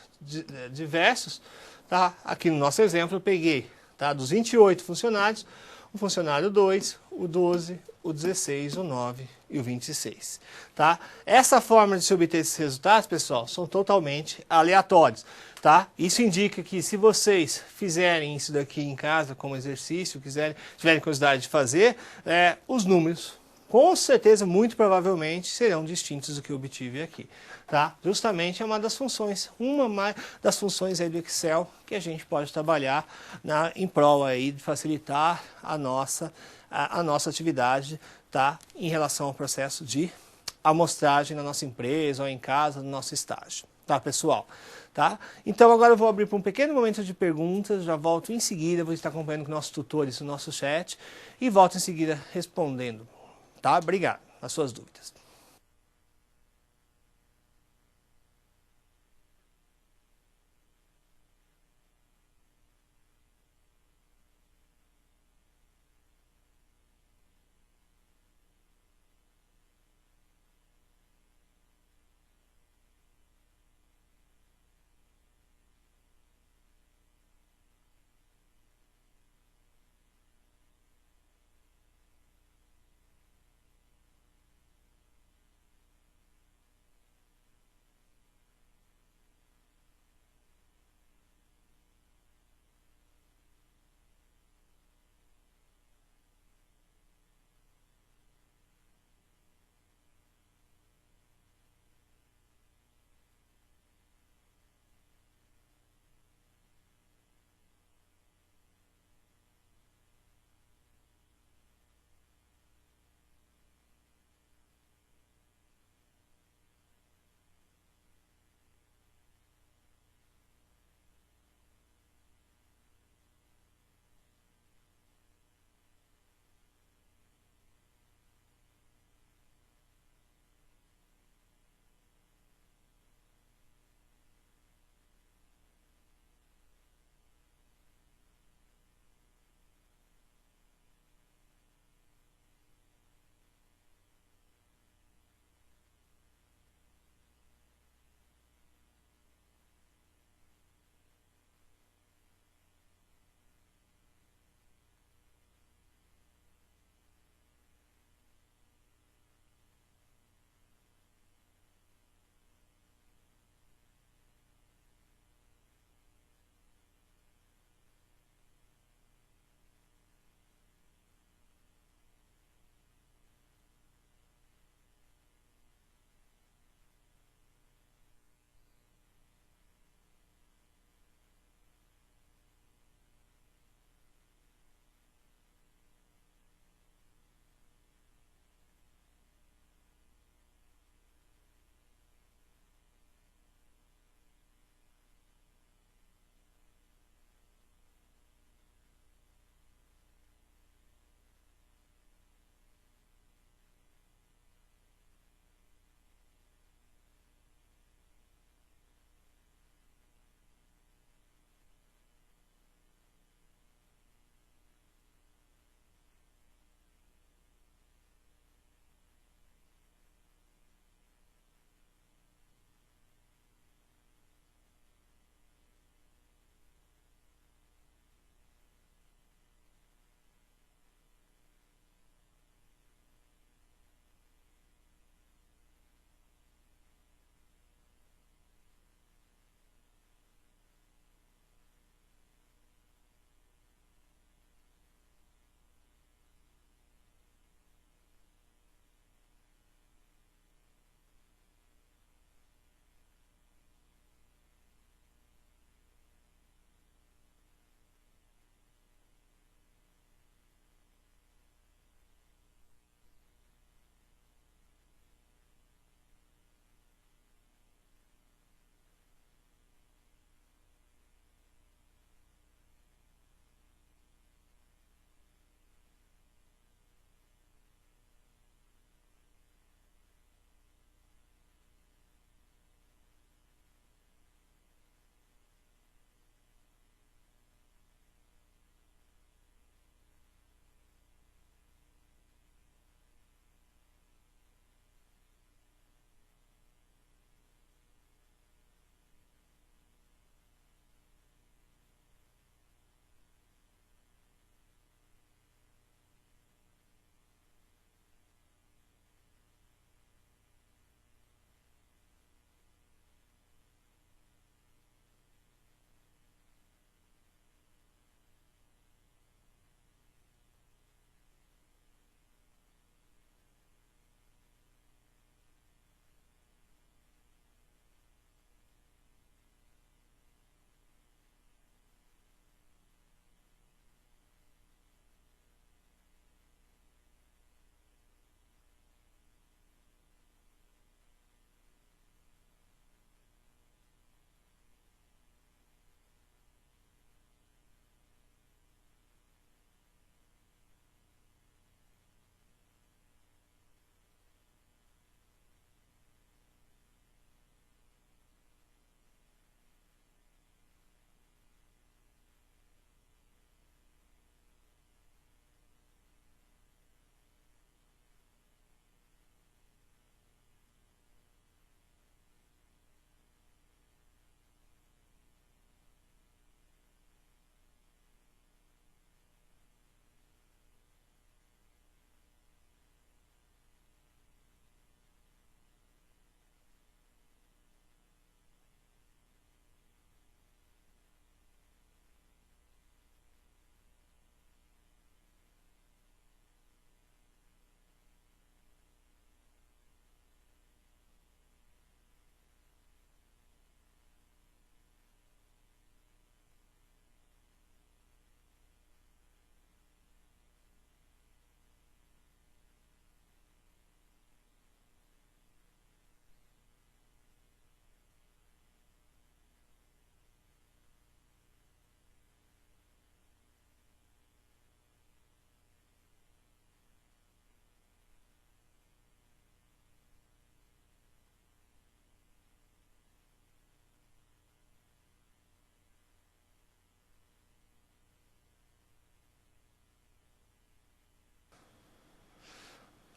diversos, tá? Aqui no nosso exemplo eu peguei, tá? Dos 28 funcionários, o funcionário 2, o 12, o 16, o 9 e o 26, tá? Essa forma de se obter esses resultados, pessoal, são totalmente aleatórios, tá? Isso indica que se vocês fizerem isso daqui em casa como exercício, tiverem curiosidade de fazer, os números, com certeza, muito provavelmente, serão distintos do que eu obtive aqui, tá? Justamente é uma das funções aí do Excel que a gente pode trabalhar em prol aí de facilitar a nossa atividade, tá? Em relação ao processo de amostragem na nossa empresa ou em casa, no nosso estágio, tá, pessoal? Tá? Então agora eu vou abrir para um pequeno momento de perguntas, já volto em seguida, vou estar acompanhando com nossos tutores no nosso chat e volto em seguida respondendo. Tá? Obrigado. As suas dúvidas.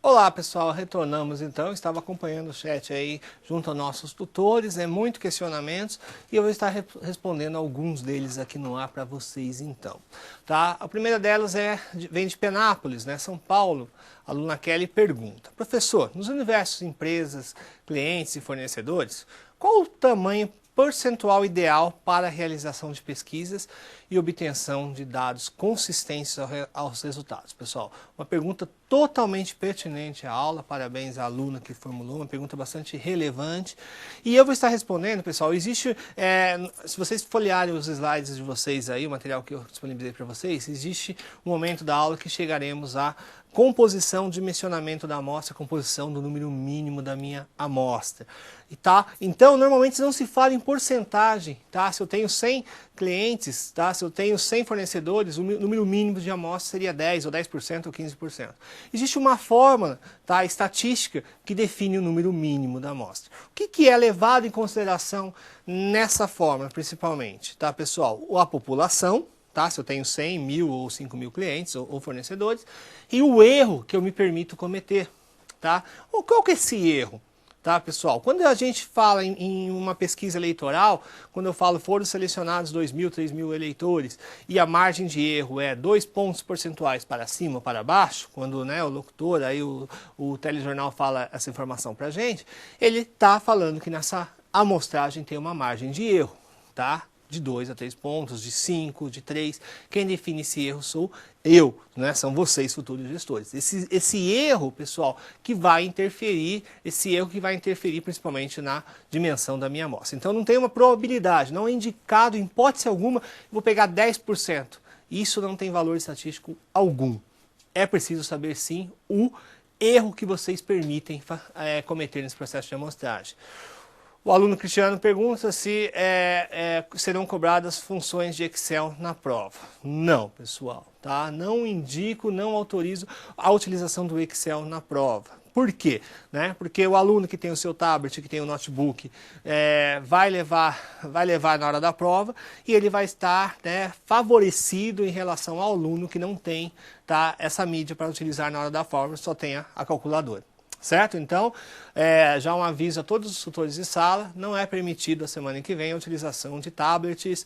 Olá pessoal, retornamos então, estava acompanhando o chat aí junto aos nossos tutores, muitos questionamentos e eu vou estar respondendo alguns deles aqui no ar para vocês então. Tá? A primeira delas vem de Penápolis, São Paulo. A aluna Kelly pergunta: professor, nos universos empresas, clientes e fornecedores, qual o tamanho percentual ideal para a realização de pesquisas e obtenção de dados consistentes aos resultados? Pessoal, uma pergunta totalmente pertinente à aula, parabéns à aluna que formulou, uma pergunta bastante relevante. E eu vou estar respondendo, pessoal, existe, se vocês folhearem os slides de vocês aí, o material que eu disponibilizei para vocês, existe um momento da aula que chegaremos à composição, dimensionamento da amostra, composição do número mínimo da minha amostra. Então, normalmente não se fala em porcentagem, tá? Se eu tenho 100 clientes, tá? Se eu tenho 100 fornecedores, o número mínimo de amostra seria 10, ou 10%, ou 15%. Existe uma fórmula, tá? Estatística, que define o número mínimo da amostra. O que é levado em consideração nessa fórmula, principalmente, tá, pessoal? A população, tá? Se eu tenho 100, 1000 ou 5.000 clientes ou fornecedores, e o erro que eu me permito cometer, tá? Qual que é esse erro? Tá, pessoal? Quando a gente fala em uma pesquisa eleitoral, quando eu falo foram selecionados 2.000, 3.000 eleitores e a margem de erro é 2 pontos percentuais para cima ou para baixo, quando o locutor, aí o telejornal fala essa informação para a gente, ele está falando que nessa amostragem tem uma margem de erro, tá? De 2 a 3 pontos, de 5, de 3. Quem define esse erro sou eu, São vocês, futuros gestores. Esse erro, pessoal, que vai interferir, principalmente na dimensão da minha amostra. Então não tem uma probabilidade, não é indicado em hipótese alguma, vou pegar 10%. Isso não tem valor estatístico algum. É preciso saber sim o erro que vocês permitem cometer nesse processo de amostragem. O aluno Cristiano pergunta se serão cobradas funções de Excel na prova. Não, pessoal, tá? Não indico, não autorizo a utilização do Excel na prova. Por quê? Porque o aluno que tem o seu tablet, que tem o notebook, vai levar na hora da prova e ele vai estar favorecido em relação ao aluno que não tem, tá, essa mídia para utilizar na hora da prova, só tem a calculadora. Certo? Então, já um aviso a todos os tutores de sala, não é permitido a semana que vem a utilização de tablets,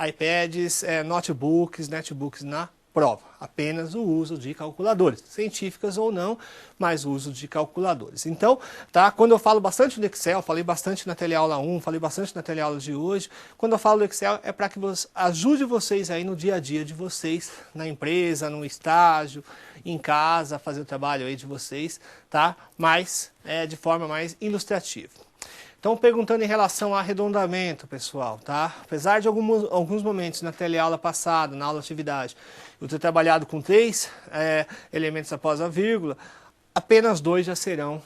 iPads, notebooks, netbooks na prova. Apenas o uso de calculadoras, científicas ou não, mas o uso de calculadores. Então, tá, quando eu falo bastante do Excel, falei bastante na teleaula 1, falei bastante na teleaula de hoje, quando eu falo do Excel é para que ajude vocês aí no dia a dia de vocês, na empresa, no estágio, em casa, a fazer o trabalho aí de vocês, tá? Mas de forma mais ilustrativa. Então, perguntando em relação a arredondamento, pessoal, tá? Apesar de alguns momentos na teleaula passada, na aula atividade, eu ter trabalhado com 3 elementos após a vírgula, apenas 2 já serão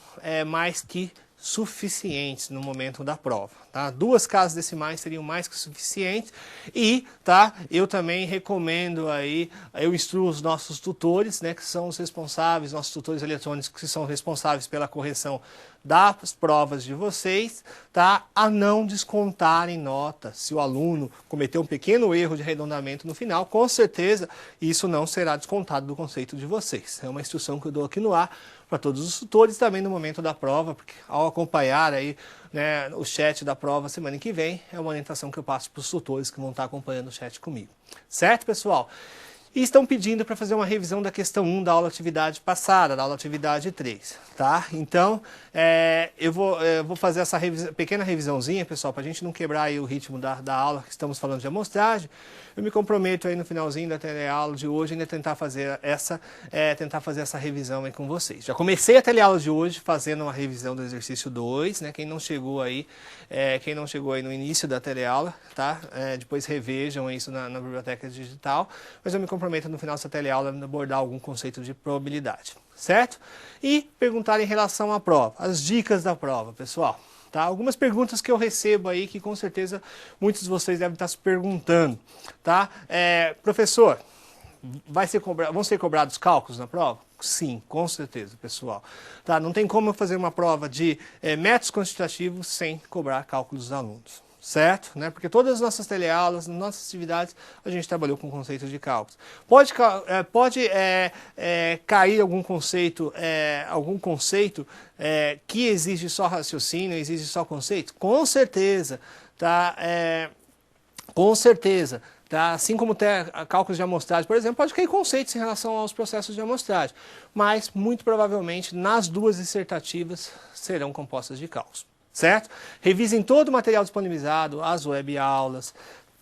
mais que suficientes no momento da prova, tá? 2 casas decimais seriam mais que suficientes e, tá, eu também recomendo aí, eu instruo os nossos tutores, que são os responsáveis, nossos tutores eletrônicos que são responsáveis pela correção das provas de vocês, tá, a não descontarem nota. Se o aluno cometeu um pequeno erro de arredondamento no final, com certeza isso não será descontado do conceito de vocês. É uma instrução que eu dou aqui no ar para todos os tutores também no momento da prova, porque ao acompanhar aí, o chat da prova semana que vem, é uma orientação que eu passo para os tutores que vão estar acompanhando o chat comigo. Certo, pessoal? E estão pedindo para fazer uma revisão da questão 1 da aula atividade passada, da aula atividade 3, tá? Então, eu vou fazer essa pequena revisãozinha, pessoal, para a gente não quebrar aí o ritmo da aula que estamos falando de amostragem. Eu me comprometo aí no finalzinho da teleaula de hoje ainda tentar fazer essa revisão aí com vocês. Já comecei a teleaula de hoje fazendo uma revisão do exercício 2, Quem não chegou aí no início da teleaula, tá? Depois revejam isso na biblioteca digital, mas eu me comprometo no final dessa teleaula a abordar algum conceito de probabilidade, certo? E perguntar em relação à prova, as dicas da prova, pessoal. Tá? Algumas perguntas que eu recebo aí que com certeza muitos de vocês devem estar se perguntando. Tá? Professor, vão ser cobrados cálculos na prova? Sim, com certeza, pessoal. Tá? Não tem como eu fazer uma prova de métodos quantitativos sem cobrar cálculos dos alunos. certo? Né? Porque todas as nossas teleaulas, nas nossas atividades, a gente trabalhou com conceitos de cálculos. Pode cair algum conceito que exige só raciocínio, exige só conceito? Com certeza, tá? Com certeza. Tá? Assim como cálculos de amostragem, por exemplo, pode cair conceitos em relação aos processos de amostragem, mas muito provavelmente nas duas dissertativas serão compostas de cálculos. Certo? Revisem todo o material disponibilizado, as webaulas,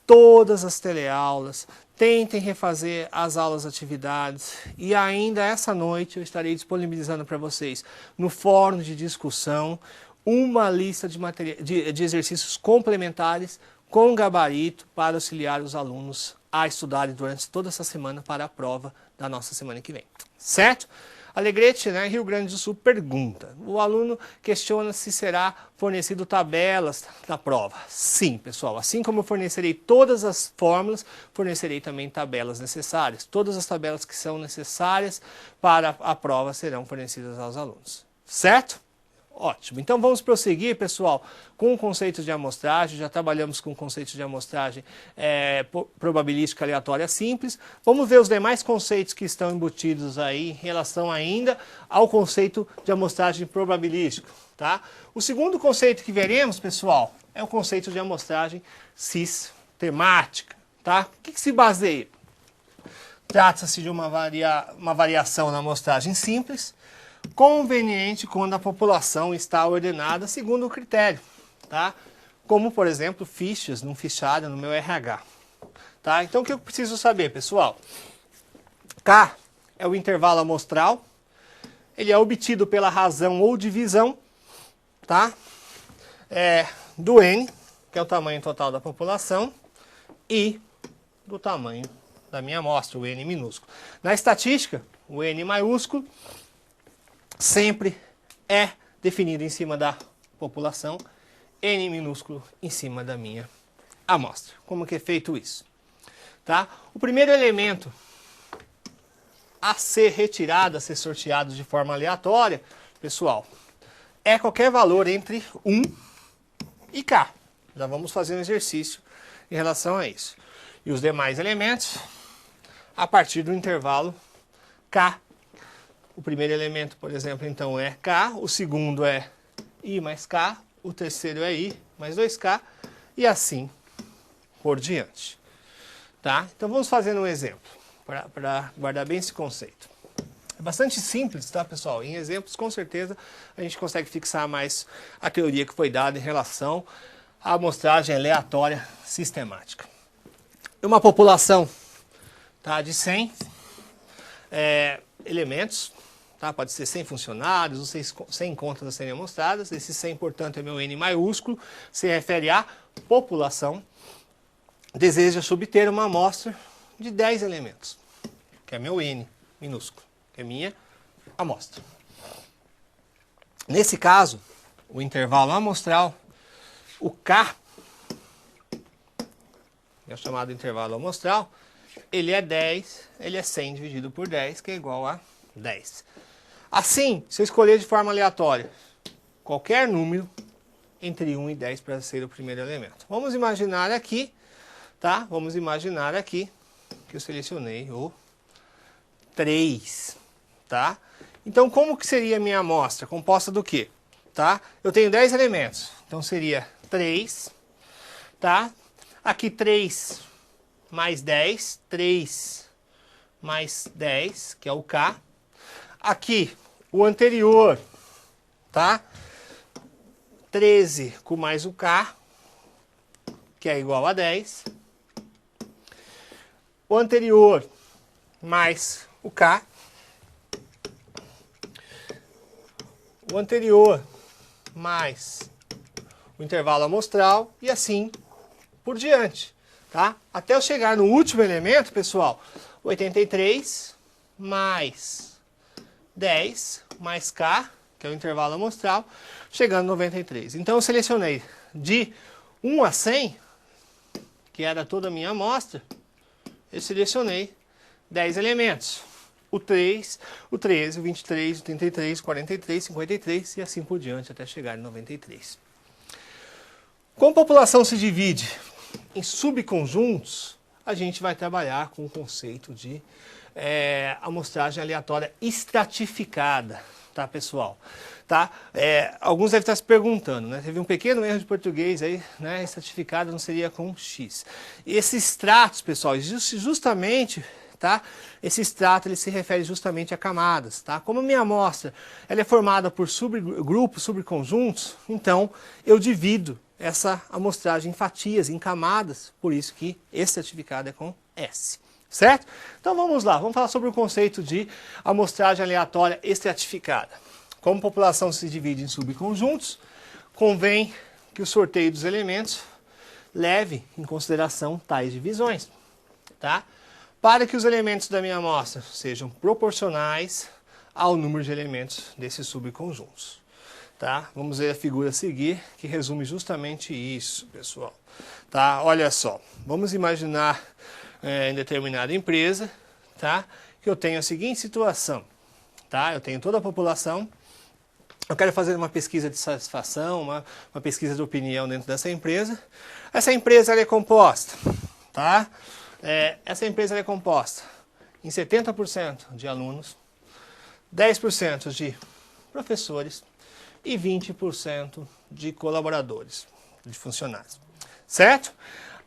todas as teleaulas, tentem refazer as aulas atividades e ainda essa noite eu estarei disponibilizando para vocês no fórum de discussão uma lista de exercícios complementares com gabarito para auxiliar os alunos a estudarem durante toda essa semana para a prova da nossa semana que vem. Certo? Alegrete, né, Rio Grande do Sul, pergunta. O aluno questiona se será fornecido tabelas na prova. Sim, pessoal. Assim como eu fornecerei todas as fórmulas, fornecerei também tabelas necessárias. Todas as tabelas que são necessárias para a prova serão fornecidas aos alunos. Certo? Ótimo. Então vamos prosseguir, pessoal, com conceitos de amostragem. Já trabalhamos com conceitos de amostragem probabilística aleatória simples. Vamos ver os demais conceitos que estão embutidos aí em relação ainda ao conceito de amostragem probabilística. Tá? O segundo conceito que veremos, pessoal, é o conceito de amostragem sistemática. Tá? O que se baseia? Trata-se de uma variação na amostragem simples, conveniente quando a população está ordenada segundo o critério, tá? Como, por exemplo, fichas num fichário no meu RH. Tá? Então, o que eu preciso saber, pessoal? K é o intervalo amostral, ele é obtido pela razão ou divisão, tá? Do N, que é o tamanho total da população, e do tamanho da minha amostra, o N minúsculo. Na estatística, o N maiúsculo sempre é definido em cima da população, N minúsculo em cima da minha amostra. Como que é feito isso? Tá? O primeiro elemento a ser retirado, a ser sorteado de forma aleatória, pessoal, é qualquer valor entre 1 e K. Já vamos fazer um exercício em relação a isso. E os demais elementos a partir do intervalo K. O primeiro elemento, por exemplo, então é K, o segundo é I mais K, o terceiro é I mais 2K e assim por diante. Tá? Então vamos fazer um exemplo, para guardar bem esse conceito. É bastante simples, tá, pessoal? Em exemplos, com certeza, a gente consegue fixar mais a teoria que foi dada em relação à amostragem aleatória sistemática. Uma população, tá, de 100 elementos, tá? Pode ser 100 funcionários ou 100 contas a serem amostradas. Esse 100, portanto, é meu N maiúsculo, se refere à população. Deseja obter uma amostra de 10 elementos, que é meu N minúsculo, que é minha amostra. Nesse caso, o intervalo amostral, o K, é o chamado intervalo amostral, ele é 10, ele é 100 dividido por 10, que é igual a 10. Assim, se eu escolher de forma aleatória qualquer número entre 1 e 10 para ser o primeiro elemento. Vamos imaginar aqui, tá? Vamos imaginar aqui que eu selecionei o 3, tá? Então, como que seria a minha amostra? Composta do quê? Tá? Eu tenho 10 elementos, então seria 3, tá? Aqui 3 mais 10, 3 mais 10, que é o K. Aqui, o anterior, tá? 13 com mais o K, que é igual a 10. O anterior mais o K. O anterior mais o intervalo amostral e assim por diante, tá? Até eu chegar no último elemento, pessoal, 83 mais 10 mais K, que é o intervalo amostral, chegando a 93. Então eu selecionei de 1 a 100, que era toda a minha amostra, eu selecionei 10 elementos. O 3, o 13, o 23, o 33, o 43, 53 e assim por diante, até chegar em 93. Como a população se divide em subconjuntos, a gente vai trabalhar com o conceito de amostragem aleatória estratificada, tá, pessoal? Tá? Alguns devem estar se perguntando, né? Teve um pequeno erro de português aí, né? Estratificada não seria com X. E esses extratos, pessoal, justamente, tá? Esse extrato ele se refere justamente a camadas, tá? Como a minha amostra ela é formada por subgrupos, subconjuntos, então eu divido essa amostragem em fatias, em camadas, por isso que estratificada é com S. Certo? Então vamos lá, vamos falar sobre o conceito de amostragem aleatória estratificada. Como a população se divide em subconjuntos, convém que o sorteio dos elementos leve em consideração tais divisões. Tá? Para que os elementos da minha amostra sejam proporcionais ao número de elementos desses subconjuntos. Tá? Vamos ver a figura a seguir, que resume justamente isso, pessoal. Tá? Olha só, vamos imaginar em determinada empresa, tá? Que eu tenho a seguinte situação. Tá? Eu tenho toda a população, eu quero fazer uma pesquisa de satisfação, uma pesquisa de opinião dentro dessa empresa. Essa empresa ela é composta, tá? Essa empresa ela é composta em 70% de alunos, 10% de professores e 20% de colaboradores, de funcionários. Certo?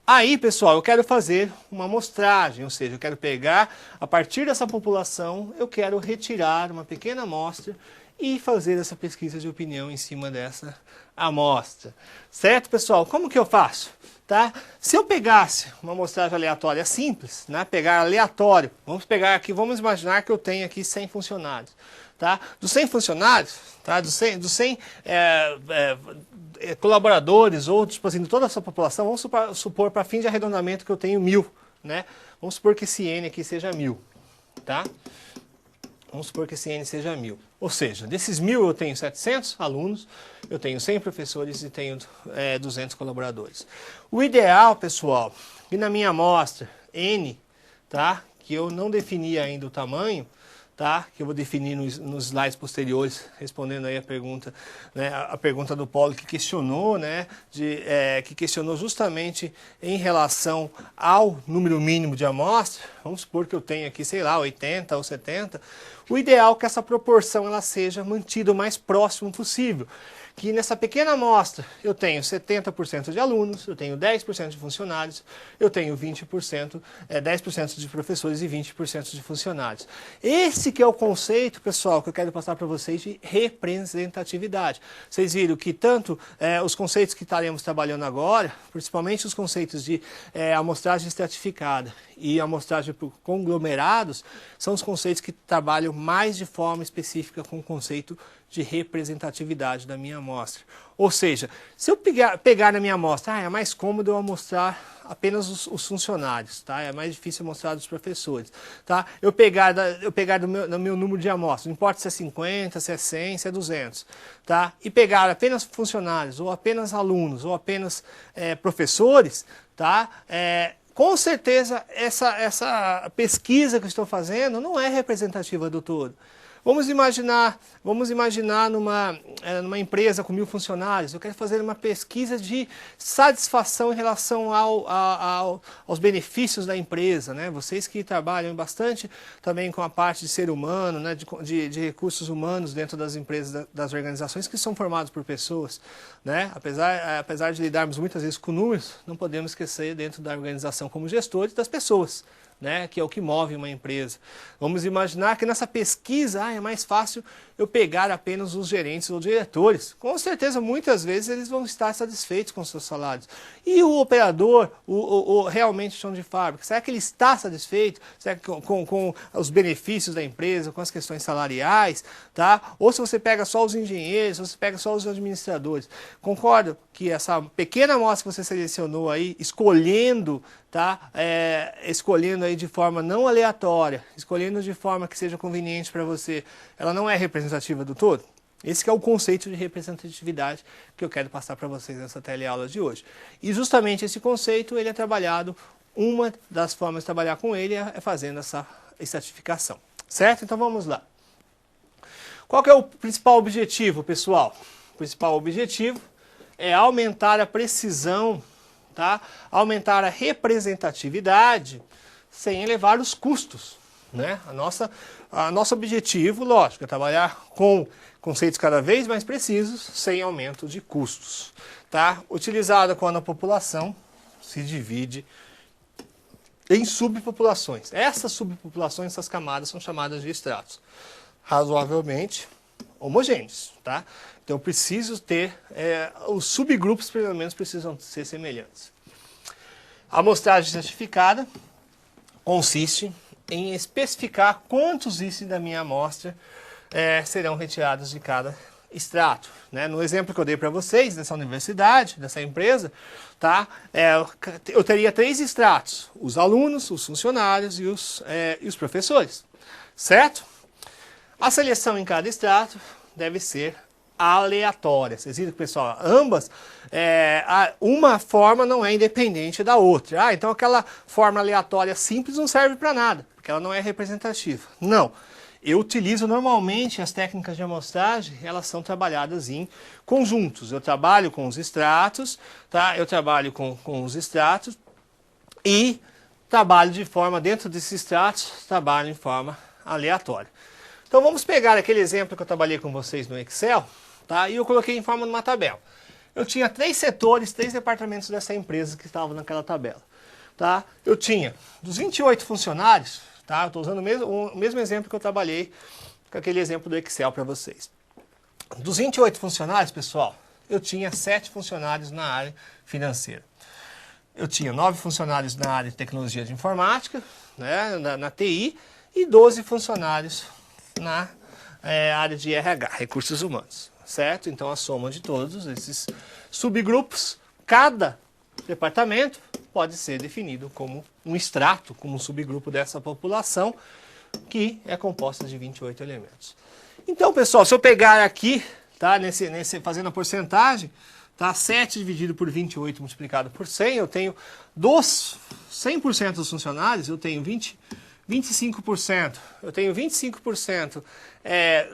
Aí, pessoal, eu quero fazer uma amostragem, ou seja, eu quero pegar, a partir dessa população, eu quero retirar uma pequena amostra e fazer essa pesquisa de opinião em cima dessa amostra. Certo, pessoal? Como que eu faço? Tá? Se eu pegasse uma amostragem aleatória simples, né? Pegar aleatório, vamos pegar aqui, vamos imaginar que eu tenho aqui 100 funcionários. Tá? Dos 100 funcionários, tá? dos 100 colaboradores, ou tipo assim, de toda essa população, vamos supor para fim de arredondamento que eu tenho 1000. Né? Vamos supor que esse N aqui seja 1000. Tá? Vamos supor que esse N seja 1000. Ou seja, desses 1000 eu tenho 700 alunos, eu tenho 100 professores e tenho 200 colaboradores. O ideal, pessoal, que na minha amostra N, tá? Que eu não defini ainda o tamanho, tá? Que eu vou definir nos slides posteriores, respondendo aí a pergunta, né? A pergunta do Paulo que questionou, né? Que questionou justamente em relação ao número mínimo de amostra. Vamos supor que eu tenho aqui, sei lá, 80 ou 70. O ideal é que essa proporção ela seja mantida o mais próximo possível. Que nessa pequena amostra eu tenho 70% de alunos, eu tenho 10% de funcionários, eu tenho 10% de professores e 20% de funcionários. Esse que é o conceito, pessoal, que eu quero passar para vocês de representatividade. Vocês viram que tanto os conceitos que estaremos trabalhando agora, principalmente os conceitos de amostragem estratificada e amostragem por conglomerados, são os conceitos que trabalham mais de forma específica com o conceito de representatividade da minha amostra. Ou seja, se eu pegar na minha amostra, é mais cômodo eu amostrar apenas os funcionários, tá? É mais difícil mostrar dos professores, tá? Eu pegar do meu número de amostras, não importa se é 50, se é 100, se é 200, tá? E pegar apenas funcionários, ou apenas alunos, ou apenas professores, tá? Com certeza essa pesquisa que eu estou fazendo não é representativa do todo. Vamos imaginar numa empresa com 1000 funcionários, eu quero fazer uma pesquisa de satisfação em relação aos benefícios da empresa, né? Vocês que trabalham bastante também com a parte de ser humano, né? de recursos humanos dentro das empresas, das organizações que são formados por pessoas, né? Apesar de lidarmos muitas vezes com números, não podemos esquecer dentro da organização como gestores das pessoas. Né, que é o que move uma empresa. Vamos imaginar que nessa pesquisa é mais fácil eu pegar apenas os gerentes ou diretores. Com certeza, muitas vezes, eles vão estar satisfeitos com seus salários. E o operador, o realmente chão de fábrica, será que ele está satisfeito? Será que com os benefícios da empresa, com as questões salariais? Tá? Ou se você pega só os engenheiros, ou se você pega só os administradores. Concordo que essa pequena amostra que você selecionou aí, escolhendo, tá? Escolhendo aí de forma não aleatória, escolhendo de forma que seja conveniente para você, ela não é representativa do todo? Esse que é o conceito de representatividade que eu quero passar para vocês nessa teleaula de hoje. E justamente esse conceito, ele é trabalhado, uma das formas de trabalhar com ele é fazendo essa estratificação. Certo? Então vamos lá. Qual que é o principal objetivo, pessoal? O principal objetivo é aumentar a precisão, tá? Aumentar a representatividade sem elevar os custos, né? Nosso objetivo, lógico, é trabalhar com conceitos cada vez mais precisos, sem aumento de custos, tá? Utilizada quando a população se divide em subpopulações. Essas subpopulações, essas camadas são chamadas de estratos razoavelmente homogêneos, tá? Então eu preciso ter, os subgrupos pelo menos precisam ser semelhantes. A amostragem certificada consiste em especificar quantos itens da minha amostra serão retirados de cada extrato, né? No exemplo que eu dei para vocês, dessa universidade, dessa empresa, tá? Eu teria 3 extratos, os alunos, os funcionários e os professores, certo? A seleção em cada extrato deve ser aleatória. Vocês viram, pessoal? Ambas, uma forma não é independente da outra. Então aquela forma aleatória simples não serve para nada, porque ela não é representativa. Não. Eu utilizo normalmente as técnicas de amostragem, elas são trabalhadas em conjuntos. Eu trabalho com os extratos, tá? Eu trabalho com os extratos e trabalho de forma, dentro desses extratos, trabalho em forma aleatória. Então vamos pegar aquele exemplo que eu trabalhei com vocês no Excel, tá? E eu coloquei em forma de uma tabela. Eu tinha 3 setores, 3 departamentos dessa empresa que estavam naquela tabela, tá? Eu tinha dos 28 funcionários, tá? Eu estou usando o mesmo exemplo que eu trabalhei com aquele exemplo do Excel para vocês. Dos 28 funcionários, pessoal, eu tinha 7 funcionários na área financeira. Eu tinha 9 funcionários na área de tecnologia de informática, né, na TI, e 12 funcionários na área de RH, recursos humanos, certo? Então a soma de todos esses subgrupos, cada departamento pode ser definido como um extrato, como um subgrupo dessa população, que é composta de 28 elementos. Então, pessoal, se eu pegar aqui, tá, fazendo a porcentagem, tá, 7 dividido por 28 multiplicado por 100, eu tenho dos 100% dos funcionários, eu tenho 25%. Eu tenho 25%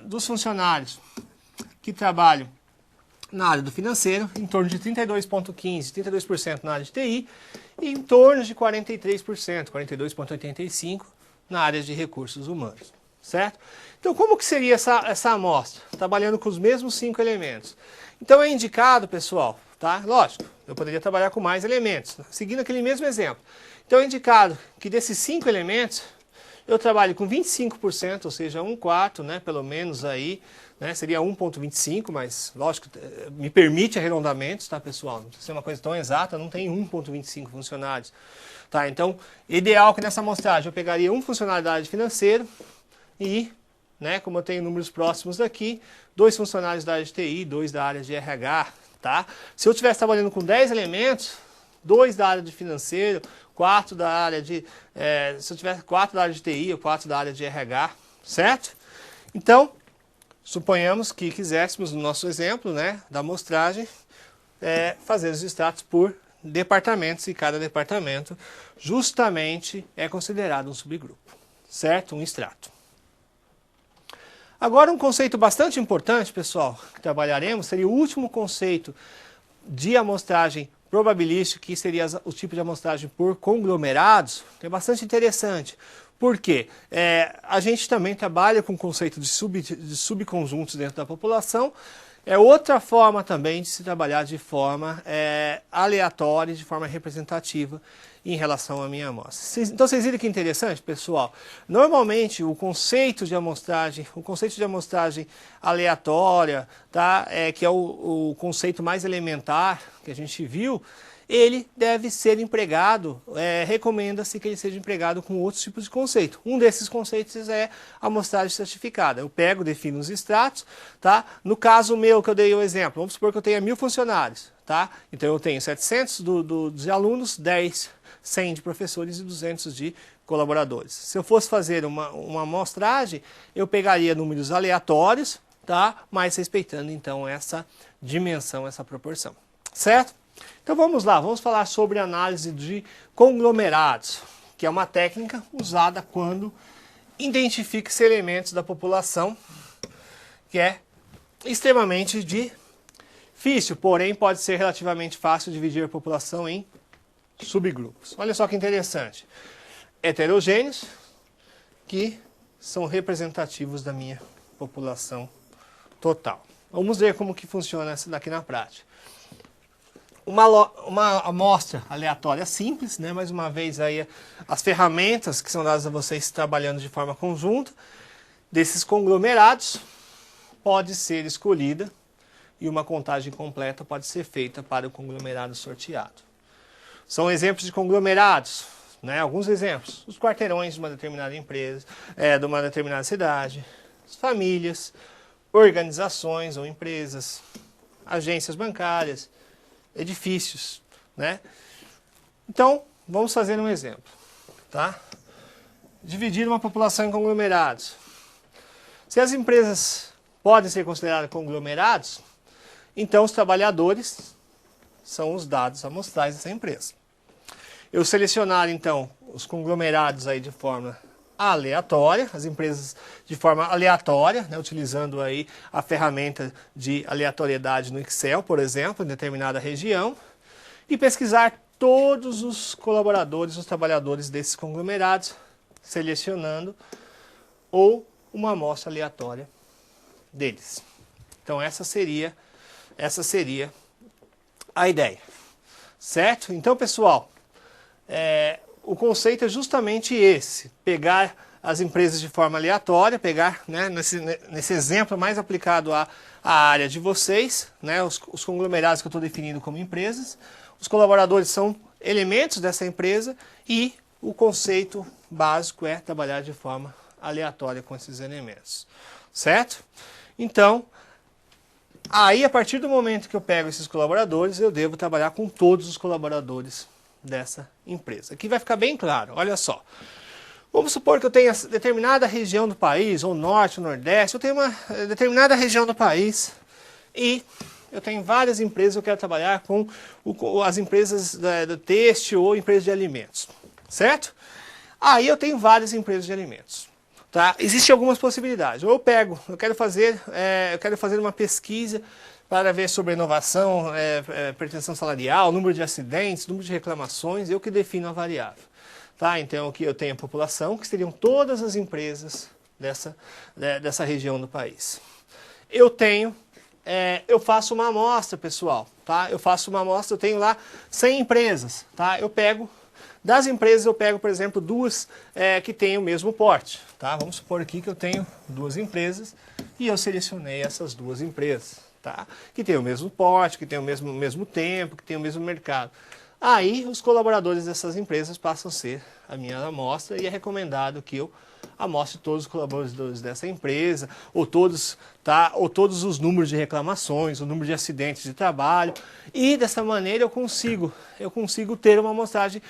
dos funcionários que trabalham na área do financeiro, em torno de 32,15%, 32% na área de TI, e em torno de 43%, 42,85% na área de recursos humanos, certo? Então, como que seria essa amostra? Trabalhando com os mesmos 5 elementos. Então, é indicado, pessoal, tá? Lógico, eu poderia trabalhar com mais elementos, seguindo aquele mesmo exemplo. Então, é indicado que desses 5 elementos, eu trabalho com 25%, ou seja, 1/4, né, pelo menos aí, né, seria 1,25, mas, lógico, me permite arredondamentos, tá, pessoal? Não precisa ser uma coisa tão exata, não tem 1,25 funcionários. Tá, então, ideal que nessa amostragem eu pegaria um funcionário da área de financeiro e, né, como eu tenho números próximos daqui, 2 funcionários da área de TI, 2 da área de RH, tá? Se eu estivesse trabalhando com 10 elementos, 2 da área de financeiro, 4 da área de... se eu tivesse 4 da área de TI ou 4 da área de RH, certo? Então, suponhamos que quiséssemos, no nosso exemplo, né, da amostragem, fazer os extratos por departamentos, e cada departamento justamente é considerado um subgrupo, certo? Um extrato. Agora, um conceito bastante importante, pessoal, que trabalharemos, seria o último conceito de amostragem probabilística, que seria o tipo de amostragem por conglomerados, que é bastante interessante. Por quê? A gente também trabalha com o conceito de subconjuntos dentro da população. É outra forma também de se trabalhar de forma aleatória, de forma representativa em relação à minha amostra. Então vocês viram que interessante, pessoal? Normalmente o conceito de amostragem aleatória, tá? Que é o conceito mais elementar que a gente viu, ele deve ser empregado, recomenda-se que ele seja empregado com outros tipos de conceito. Um desses conceitos é a amostragem certificada. Eu pego, defino os extratos, tá? No caso meu, que eu dei o exemplo, vamos supor que eu tenha 1000 funcionários, tá? Então eu tenho 700 de alunos, 100 de professores e 200 de colaboradores. Se eu fosse fazer uma amostragem, eu pegaria números aleatórios, tá? Mas respeitando então essa dimensão, essa proporção, certo? Então vamos lá, vamos falar sobre análise de conglomerados, que é uma técnica usada quando identifica-se elementos da população que é extremamente Difícil, porém pode ser relativamente fácil dividir a população em subgrupos. Olha só que interessante. Heterogêneos, que são representativos da minha população total. Vamos ver como que funciona isso daqui na prática. Uma amostra aleatória simples, né? Mais uma vez aí as ferramentas que são dadas a vocês trabalhando de forma conjunta, desses conglomerados, pode ser escolhida e uma contagem completa pode ser feita para o conglomerado sorteado. São exemplos de conglomerados, né? Alguns exemplos. Os quarteirões de uma determinada empresa, de uma determinada cidade, as famílias, organizações ou empresas, agências bancárias, edifícios, né? Então, vamos fazer um exemplo, tá? Dividir uma população em conglomerados. Se as empresas podem ser consideradas conglomerados, então os trabalhadores são os dados amostrais dessa empresa. Eu selecionar, então, os conglomerados aí de forma aleatória, as empresas de forma aleatória, né, utilizando aí a ferramenta de aleatoriedade no Excel, por exemplo, em determinada região, e pesquisar todos os colaboradores, os trabalhadores desses conglomerados, selecionando ou uma amostra aleatória deles. Então essa seria a ideia, certo? Então, pessoal, o conceito é justamente esse, pegar as empresas de forma aleatória, pegar, né, nesse exemplo mais aplicado à área de vocês, né, os conglomerados que eu estou definindo como empresas, os colaboradores são elementos dessa empresa e o conceito básico é trabalhar de forma aleatória com esses elementos, certo? Então, aí a partir do momento que eu pego esses colaboradores, eu devo trabalhar com todos os colaboradores dessa empresa. Aqui vai ficar bem claro, olha só. Vamos supor que eu tenha determinada região do país, ou norte, ou nordeste, eu tenho uma determinada região do país e eu tenho várias empresas, eu quero trabalhar com as empresas do têxtil ou empresas de alimentos, certo? Aí eu tenho várias empresas de alimentos. Tá? Existem algumas possibilidades. Ou eu quero fazer uma pesquisa para ver sobre inovação, pretensão salarial, número de acidentes, número de reclamações, eu que defino a variável. Tá? Então aqui eu tenho a população, que seriam todas as empresas dessa região do país. Eu faço uma amostra, pessoal. Tá? Eu faço uma amostra, eu tenho lá 100 empresas. Tá? Das empresas eu pego, por exemplo, duas que têm o mesmo porte. Tá? Vamos supor aqui que eu tenho duas empresas e eu selecionei essas duas empresas. Tá? Que têm o mesmo porte, que têm o mesmo tempo, que têm o mesmo mercado. Aí os colaboradores dessas empresas passam a ser a minha amostra e é recomendado que eu amostre todos os colaboradores dessa empresa, ou todos os números de reclamações, o número de acidentes de trabalho, e dessa maneira eu consigo ter uma amostragem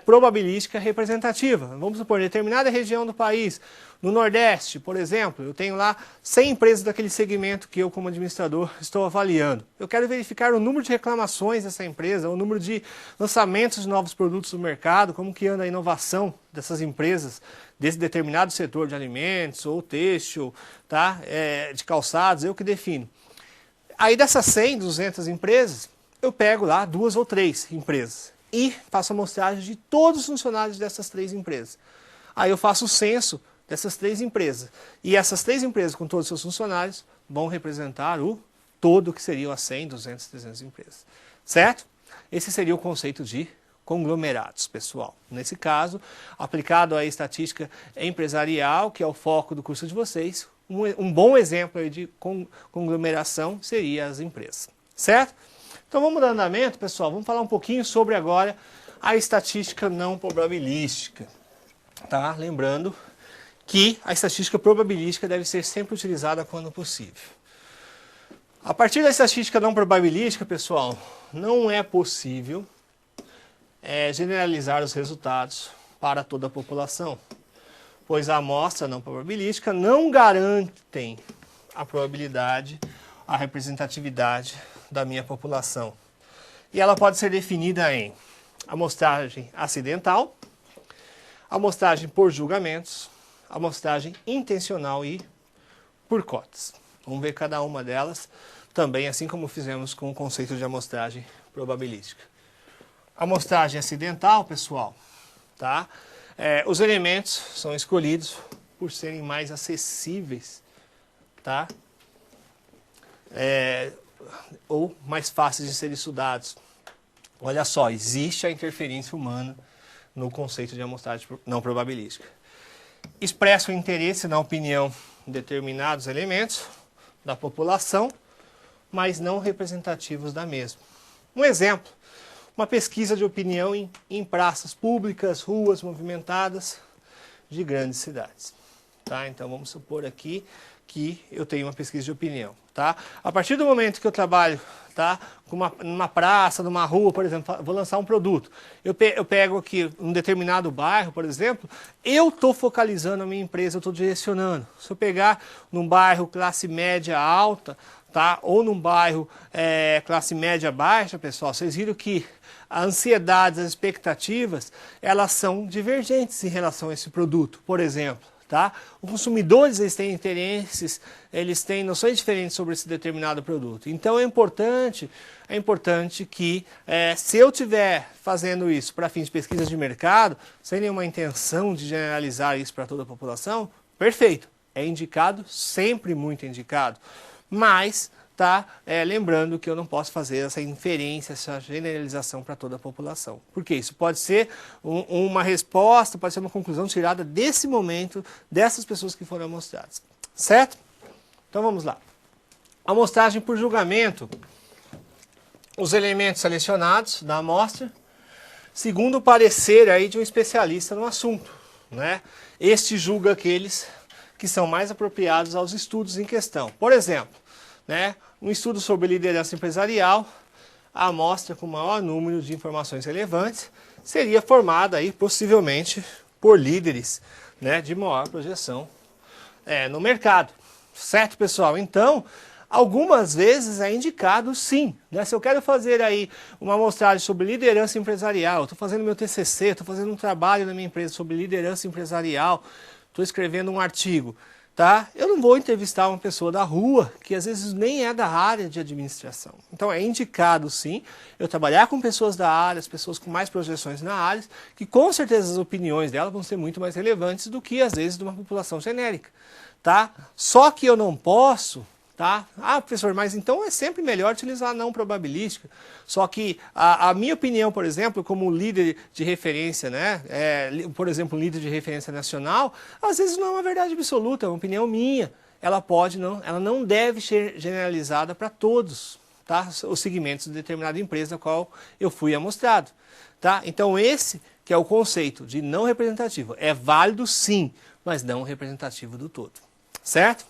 probabilística representativa. Vamos supor, em determinada região do país, no Nordeste, por exemplo, eu tenho lá 100 empresas daquele segmento que eu, como administrador, estou avaliando. Eu quero verificar o número de reclamações dessa empresa, o número de lançamentos de novos produtos no mercado, como que anda a inovação dessas empresas, desse determinado setor de alimentos, ou têxtil, tá? De calçados, eu que defino. Aí dessas 100, 200 empresas, eu pego lá 2 ou 3 empresas e faço a amostragem de todos os funcionários dessas 3 empresas. Aí eu faço o censo dessas 3 empresas. E essas 3 empresas, com todos os seus funcionários, vão representar o todo que seriam as 100, 200, 300 empresas. Certo? Esse seria o conceito de conglomerados, pessoal. Nesse caso, aplicado à estatística empresarial, que é o foco do curso de vocês, um bom exemplo aí de conglomeração seria as empresas. Certo? Então vamos dar andamento, pessoal. Vamos falar um pouquinho sobre agora a estatística não probabilística. Tá? Lembrando que a estatística probabilística deve ser sempre utilizada quando possível. A partir da estatística não probabilística, pessoal, não é possível generalizar os resultados para toda a população, pois a amostra não probabilística não garantem a probabilidade, a representatividade da minha população. E ela pode ser definida em amostragem acidental, amostragem por julgamentos, amostragem intencional e por cotas. Vamos ver cada uma delas também assim como fizemos com o conceito de amostragem probabilística. Amostragem acidental, pessoal, tá? Os elementos são escolhidos por serem mais acessíveis, tá? Ou mais fáceis de serem estudados. Olha só, existe a interferência humana no conceito de amostragem não probabilística. Expressa o interesse na opinião de determinados elementos da população, mas não representativos da mesma. Um exemplo, uma pesquisa de opinião em praças públicas, ruas movimentadas de grandes cidades. Tá? Então vamos supor aqui que eu tenho uma pesquisa de opinião. Tá? A partir do momento que eu trabalho, tá, numa praça, numa rua, por exemplo, vou lançar um produto. Eu pego aqui um determinado bairro, por exemplo, eu estou focalizando a minha empresa, eu estou direcionando. Se eu pegar num bairro classe média alta, tá, ou num bairro classe média baixa, pessoal, vocês viram que a ansiedade, as expectativas, elas são divergentes em relação a esse produto, por exemplo. Tá? Os consumidores eles têm interesses, eles têm noções diferentes sobre esse determinado produto. Então é importante que se eu estiver fazendo isso para fins de pesquisa de mercado, sem nenhuma intenção de generalizar isso para toda a população, perfeito, é indicado, sempre muito indicado. Mas, tá, lembrando que eu não posso fazer essa inferência, essa generalização para toda a população. Porque isso pode ser uma resposta, pode ser uma conclusão tirada desse momento, dessas pessoas que foram amostradas. Certo? Então vamos lá. Amostragem por julgamento. Os elementos selecionados da amostra, segundo o parecer aí de um especialista no assunto, né? Este julga aqueles que são mais apropriados aos estudos em questão. Por exemplo, né, um estudo sobre liderança empresarial, a amostra com maior número de informações relevantes seria formada aí possivelmente por líderes, né, de maior projeção no mercado. Certo, pessoal? Então, algumas vezes é indicado sim, né? Se eu quero fazer aí uma amostragem sobre liderança empresarial, estou fazendo meu TCC, estou fazendo um trabalho na minha empresa sobre liderança empresarial, estou escrevendo um artigo, tá? Eu não vou entrevistar uma pessoa da rua, que às vezes nem é da área de administração. Então é indicado sim, eu trabalhar com pessoas da área, as pessoas com mais projeções na área, que com certeza as opiniões dela vão ser muito mais relevantes do que às vezes de uma população genérica, tá? Só que eu não posso... Tá? Ah, professor, mas então é sempre melhor utilizar a não probabilística. Só que a minha opinião, por exemplo, como líder de referência, né? Por exemplo, líder de referência nacional, às vezes não é uma verdade absoluta, é uma opinião minha. Ela não deve ser generalizada para todos, tá? Os segmentos de determinada empresa a qual eu fui amostrado. Tá? Então esse que é o conceito de não representativo. É válido sim, mas não representativo do todo. Certo?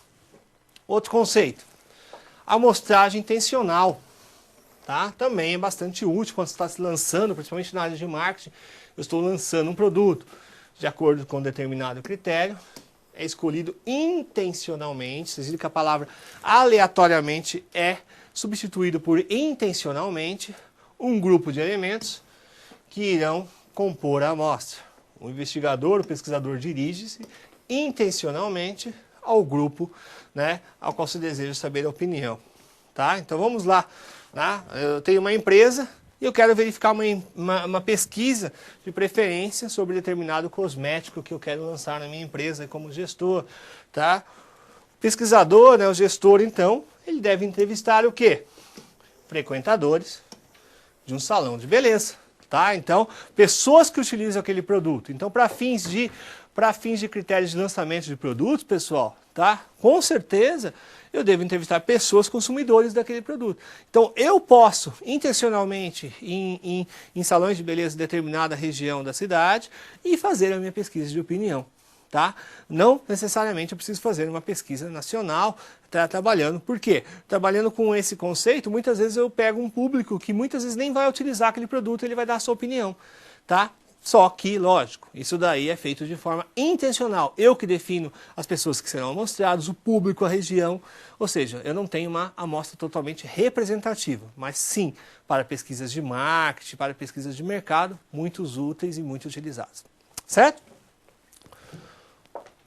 Outro conceito, amostragem intencional, tá? Também é bastante útil quando você está se lançando, principalmente na área de marketing. Eu estou lançando um produto de acordo com um determinado critério, é escolhido intencionalmente, vocês viram que a palavra aleatoriamente é substituído por intencionalmente um grupo de elementos que irão compor a amostra. O investigador, o pesquisador dirige-se intencionalmente ao grupo, né, ao qual se deseja saber a opinião. Tá? Então vamos lá. Tá? Eu tenho uma empresa e eu quero verificar uma pesquisa de preferência sobre determinado cosmético que eu quero lançar na minha empresa como gestor. Tá? O pesquisador, né, o gestor, então, ele deve entrevistar o quê? Frequentadores de um salão de beleza. Tá? Então, pessoas que utilizam aquele produto. Então, para fins de critérios de lançamento de produtos, pessoal, tá? Com certeza eu devo entrevistar pessoas consumidores daquele produto. Então eu posso intencionalmente em salões de beleza de determinada região da cidade e fazer a minha pesquisa de opinião. Tá? Não necessariamente eu preciso fazer uma pesquisa nacional, trabalhando. Por quê? Trabalhando com esse conceito, muitas vezes eu pego um público que muitas vezes nem vai utilizar aquele produto, ele vai dar a sua opinião. Tá? Só que, lógico, isso daí é feito de forma intencional. Eu que defino as pessoas que serão amostradas, o público, a região. Ou seja, eu não tenho uma amostra totalmente representativa, mas sim para pesquisas de marketing, para pesquisas de mercado, muito úteis e muito utilizadas. Certo?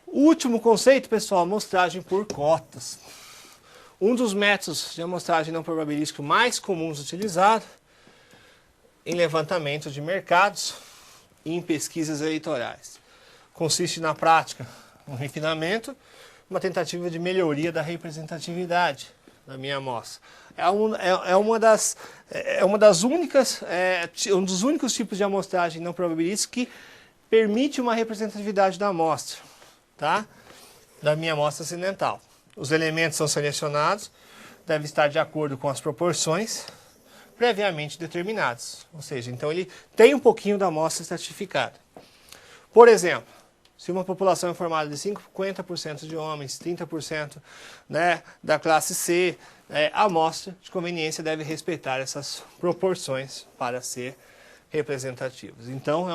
O último conceito, pessoal, amostragem por cotas. Um dos métodos de amostragem não probabilística mais comuns utilizados em levantamento de mercados e em pesquisas eleitorais. Consiste na prática um refinamento, uma tentativa de melhoria da representatividade da minha amostra. Um dos únicos tipos de amostragem não probabilística que permite uma representatividade da amostra, tá? Da minha amostra acidental. Os elementos são selecionados, devem estar de acordo com as proporções previamente determinadas. Ou seja, então ele tem um pouquinho da amostra estratificada. Por exemplo, se uma população é formada de 50% de homens, 30%, né, da classe C, a amostra de conveniência deve respeitar essas proporções para ser representativa. Então,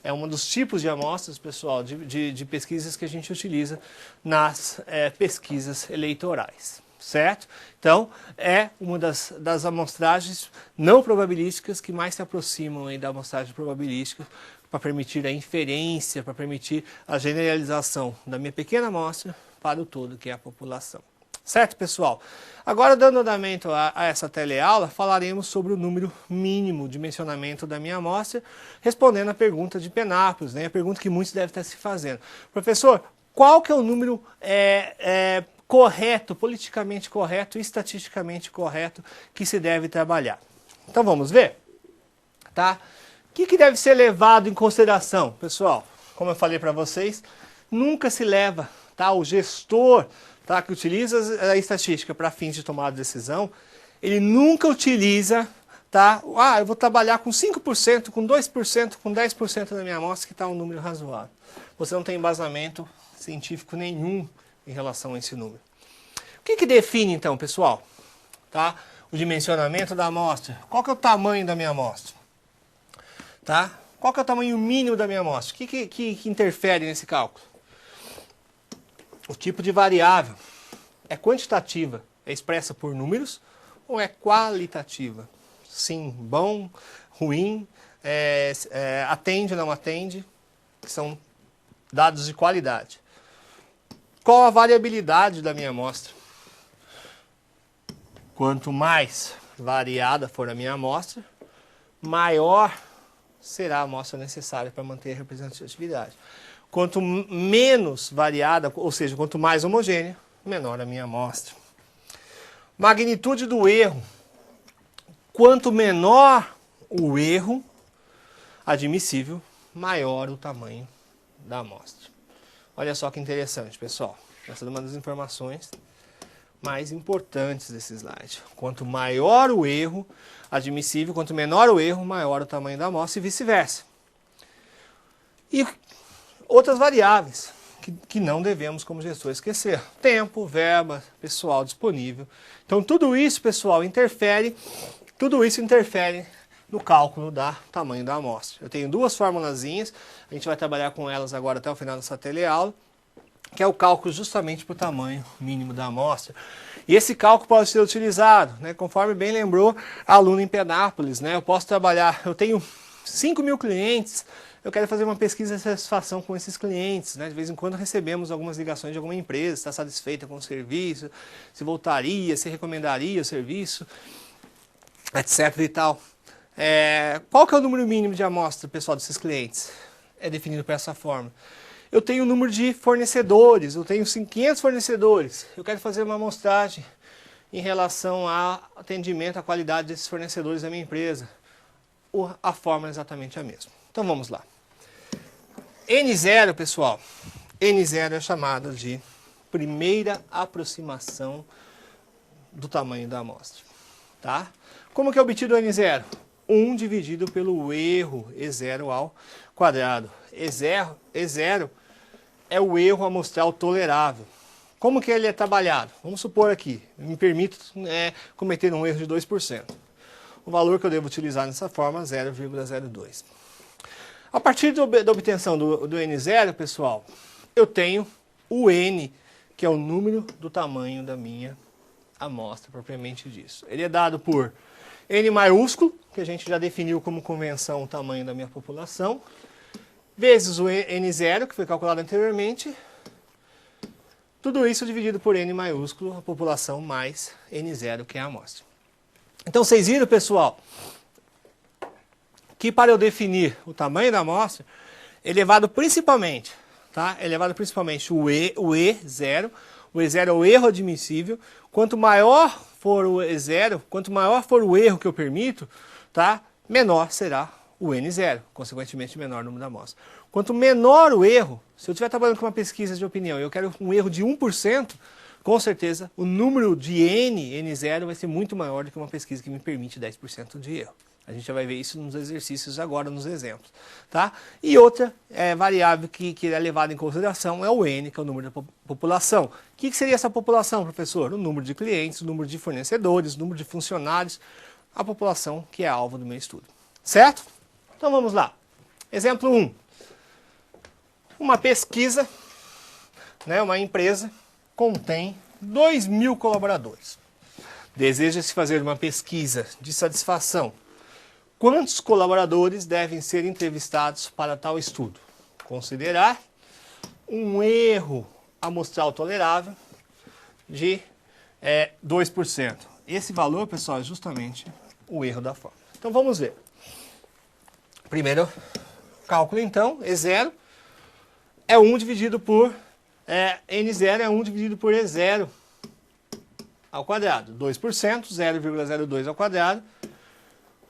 é um dos tipos de amostras, pessoal, de pesquisas que a gente utiliza nas pesquisas eleitorais, certo? Então, é uma das amostragens não probabilísticas que mais se aproximam aí da amostragem probabilística para permitir a inferência, para permitir a generalização da minha pequena amostra para o todo, que é a população. Certo, pessoal? Agora, dando andamento a essa teleaula, falaremos sobre o número mínimo de dimensionamento da minha amostra, respondendo a pergunta de Penápolis, né? A pergunta que muitos devem estar se fazendo. Professor, qual que é o número correto, politicamente correto, estatisticamente correto que se deve trabalhar? Então, vamos ver? Tá? O que deve ser levado em consideração, pessoal? Como eu falei para vocês, nunca se leva, tá? O gestor, tá, que utiliza a estatística para fins de tomada de decisão, ele nunca utiliza, tá? Eu vou trabalhar com 5%, com 2%, com 10% da minha amostra, que está um número razoável. Você não tem embasamento científico nenhum em relação a esse número. O que define, então, pessoal, tá, o dimensionamento da amostra? Qual que é o tamanho da minha amostra? Tá? Qual que é o tamanho mínimo da minha amostra? O que interfere nesse cálculo? O tipo de variável é quantitativa, é expressa por números, ou é qualitativa? Sim, bom, ruim, atende ou não atende, que são dados de qualidade. Qual a variabilidade da minha amostra? Quanto mais variada for a minha amostra, maior será a amostra necessária para manter a representatividade. Quanto menos variada, ou seja, quanto mais homogênea, menor a minha amostra. Magnitude do erro. Quanto menor o erro admissível, maior o tamanho da amostra. Olha só que interessante, pessoal. Essa é uma das informações mais importantes desse slide. Quanto maior o erro admissível, quanto menor o erro, maior o tamanho da amostra e vice-versa. E outras variáveis que não devemos, como gestor, esquecer. Tempo, verba, pessoal disponível. Então, tudo isso, pessoal, interfere no cálculo do tamanho da amostra. Eu tenho duas formulazinhas, a gente vai trabalhar com elas agora até o final dessa teleaula, que é o cálculo justamente para o tamanho mínimo da amostra. E esse cálculo pode ser utilizado, né, conforme bem lembrou a aluna em Penápolis, né, eu posso trabalhar, eu tenho 5.000 clientes, eu quero fazer uma pesquisa de satisfação com esses clientes, né, de vez em quando recebemos algumas ligações de alguma empresa, está satisfeita com o serviço, se voltaria, se recomendaria o serviço, etc e tal. Qual que é o número mínimo de amostra, pessoal, desses clientes? É definido por essa forma. Eu tenho o número de fornecedores, eu tenho 500 fornecedores, eu quero fazer uma amostragem em relação ao atendimento, à qualidade desses fornecedores da minha empresa. A fórmula é exatamente a mesma. Então vamos lá. N0, pessoal, N0 é chamada de primeira aproximação do tamanho da amostra. Tá? Como que é obtido o N0? 1 dividido pelo erro E0 ao quadrado. E0 é o erro amostral tolerável. Como que ele é trabalhado? Vamos supor aqui, me permito cometer um erro de 2%. O valor que eu devo utilizar nessa forma é 0,02. A partir da obtenção do N0, pessoal, eu tenho o N, que é o número do tamanho da minha amostra, propriamente disso. Ele é dado por N maiúsculo, que a gente já definiu como convenção o tamanho da minha população, vezes o N0, que foi calculado anteriormente, Tudo isso dividido por N maiúsculo, a população, mais N0, que é a amostra. Então, vocês viram, pessoal, que para eu definir o tamanho da amostra, elevado principalmente, tá? Elevado principalmente o E0. O E0 é o erro admissível. Quanto maior for o E0, quanto maior for o erro que eu permito, tá? Menor será o N0, consequentemente menor o número da amostra. Quanto menor o erro, se eu estiver trabalhando com uma pesquisa de opinião e eu quero um erro de 1%, com certeza o número de N0 vai ser muito maior do que uma pesquisa que me permite 10% de erro. A gente já vai ver isso nos exercícios agora, nos exemplos. Tá? E outra variável que é levada em consideração é o N, que é o número da população. O que seria essa população, professor? O número de clientes, o número de fornecedores, o número de funcionários, a população que é alvo do meu estudo. Certo? Então vamos lá. Exemplo 1. Uma pesquisa, né, uma empresa contém 2.000 colaboradores. Deseja-se fazer uma pesquisa de satisfação. Quantos colaboradores devem ser entrevistados para tal estudo? Considerar um erro amostral tolerável de 2%. Esse valor, pessoal, é justamente o erro da fórmula. Então vamos ver. Primeiro cálculo, então, E0 é 1 dividido por N0 é 1 dividido por E0 ao quadrado. 2%, 0,02 ao quadrado.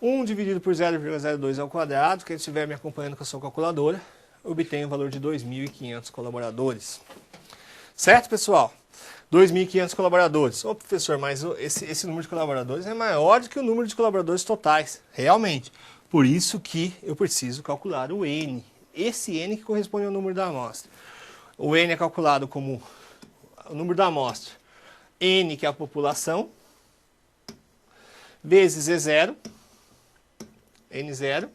1 dividido por 0,02 ao quadrado, quem estiver me acompanhando com a sua calculadora, obtém o valor de 2.500 colaboradores. Certo, pessoal? 2.500 colaboradores. Ô, professor, mas esse número de colaboradores é maior do que o número de colaboradores totais. Realmente. Por isso que eu preciso calcular o N. Esse N que corresponde ao número da amostra. O N é calculado como o número da amostra. N, que é a população, vezes E0. N0,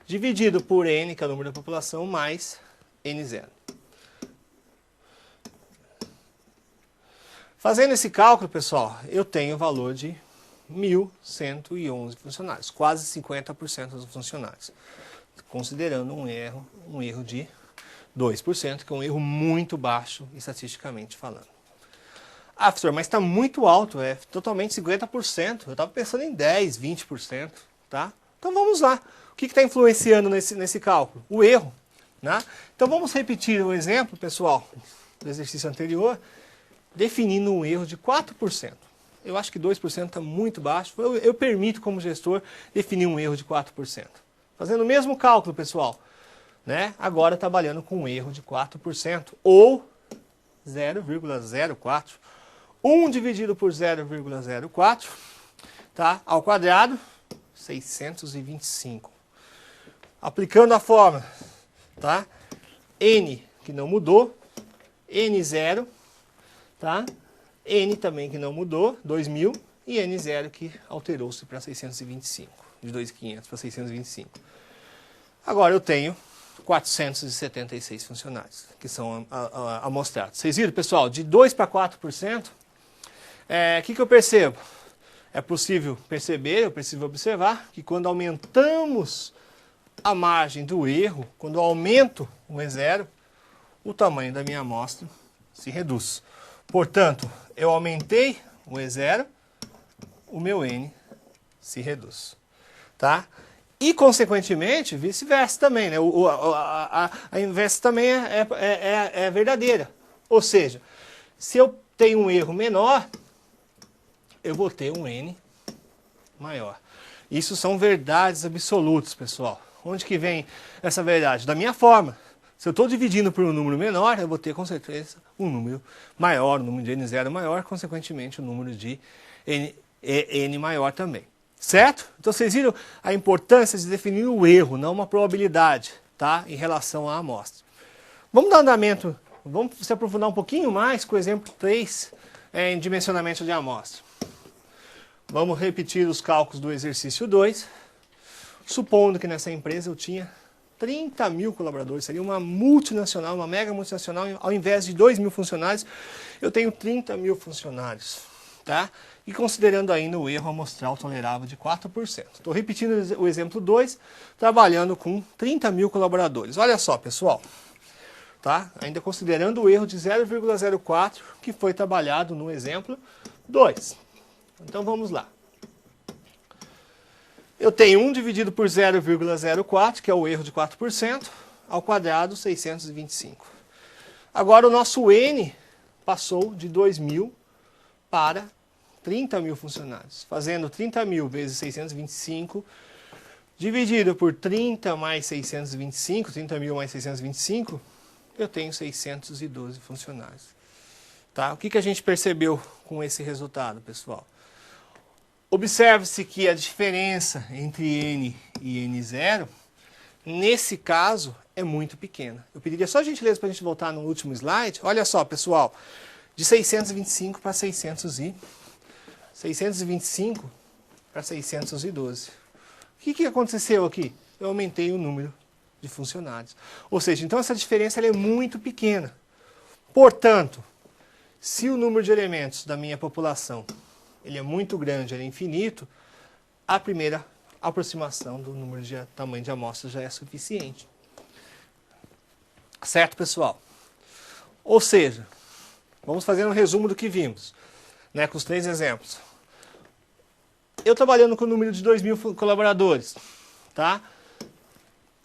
dividido por N, que é o número da população, mais N0. Fazendo esse cálculo, pessoal, eu tenho o valor de 1.111 funcionários, quase 50% dos funcionários, considerando um erro de 2%, que é um erro muito baixo, estatisticamente falando. Ah, professor, mas está muito alto, é totalmente 50%, eu estava pensando em 10%, 20%. Tá? Então vamos lá. O que está influenciando nesse cálculo? O erro. Né? Então vamos repetir o exemplo, pessoal, do exercício anterior, definindo um erro de 4%. Eu acho que 2% está muito baixo. Eu permito, como gestor, definir um erro de 4%. Fazendo o mesmo cálculo, pessoal, né? Agora trabalhando com um erro de 4%, ou 0,04. 1 dividido por 0,04, tá? Ao quadrado, 625. Aplicando a fórmula, tá? N, que não mudou, N0, tá? N também que não mudou, 2.000, e N0 que alterou-se para 625, de 2.500 para 625. Agora eu tenho 476 funcionários, que são amostrados. Vocês viram, pessoal? De 2% para 4%, o que eu percebo? É possível perceber, é possível observar, que quando aumentamos a margem do erro, quando eu aumento o E0, o tamanho da minha amostra se reduz. Portanto, eu aumentei o E0, o meu N se reduz. Tá? E, consequentemente, vice-versa também. Né? A inversa também é verdadeira. Ou seja, se eu tenho um erro menor, eu vou ter um N maior. Isso são verdades absolutas, pessoal. Onde que vem essa verdade? Da minha forma. Se eu estou dividindo por um número menor, eu vou ter com certeza um número maior, um número de N0 maior, consequentemente um número de N maior também. Certo? Então vocês viram a importância de definir o erro, não uma probabilidade, tá? Em relação à amostra. Vamos dar andamento, vamos se aprofundar um pouquinho mais com o exemplo 3 em dimensionamento de amostra. Vamos repetir os cálculos do exercício 2, supondo que nessa empresa eu tinha 30.000 colaboradores, seria uma multinacional, uma mega multinacional, ao invés de 2.000 funcionários, eu tenho 30.000 funcionários, tá? E considerando ainda o erro amostral tolerável de 4%. Estou repetindo o exemplo 2, trabalhando com 30.000 colaboradores. Olha só, pessoal, tá? Ainda considerando o erro de 0,04 que foi trabalhado no exemplo 2. Então vamos lá. Eu tenho 1 dividido por 0,04, que é o erro de 4%, ao quadrado 625. Agora o nosso N passou de 2.000 para 30.000 funcionários. Fazendo 30.000 vezes 625, dividido por 30 mais 625, 30.000 mais 625, eu tenho 612 funcionários. Tá? O que a gente percebeu com esse resultado, pessoal? Observe-se que a diferença entre N e N0, nesse caso, é muito pequena. Eu pediria só a gentileza para a gente voltar no último slide. Olha só, pessoal, de 625 para 625 para 612. O que aconteceu aqui? Eu aumentei o número de funcionários. Ou seja, então essa diferença ela é muito pequena. Portanto, se o número de elementos da minha população ele é muito grande, ele é infinito, a primeira aproximação do número de tamanho de amostra já é suficiente. Certo, pessoal? Ou seja, vamos fazer um resumo do que vimos, né, com os 3 exemplos. Eu trabalhando com o número de 2.000 colaboradores, tá?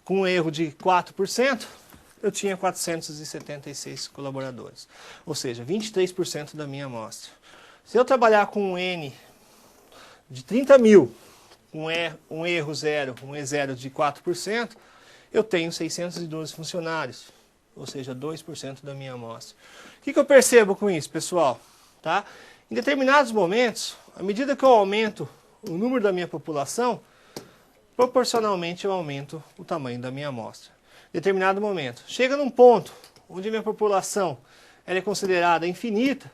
Com um erro de 4%, eu tinha 476 colaboradores. Ou seja, 23% da minha amostra. Se eu trabalhar com um N de 30.000, um erro zero, um E0 de 4%, eu tenho 612 funcionários. Ou seja, 2% da minha amostra. O que eu percebo com isso, pessoal? Tá? Em determinados momentos, à medida que eu aumento o número da minha população, proporcionalmente eu aumento o tamanho da minha amostra. Em determinado momento. Chega num ponto onde a minha população ela é considerada infinita,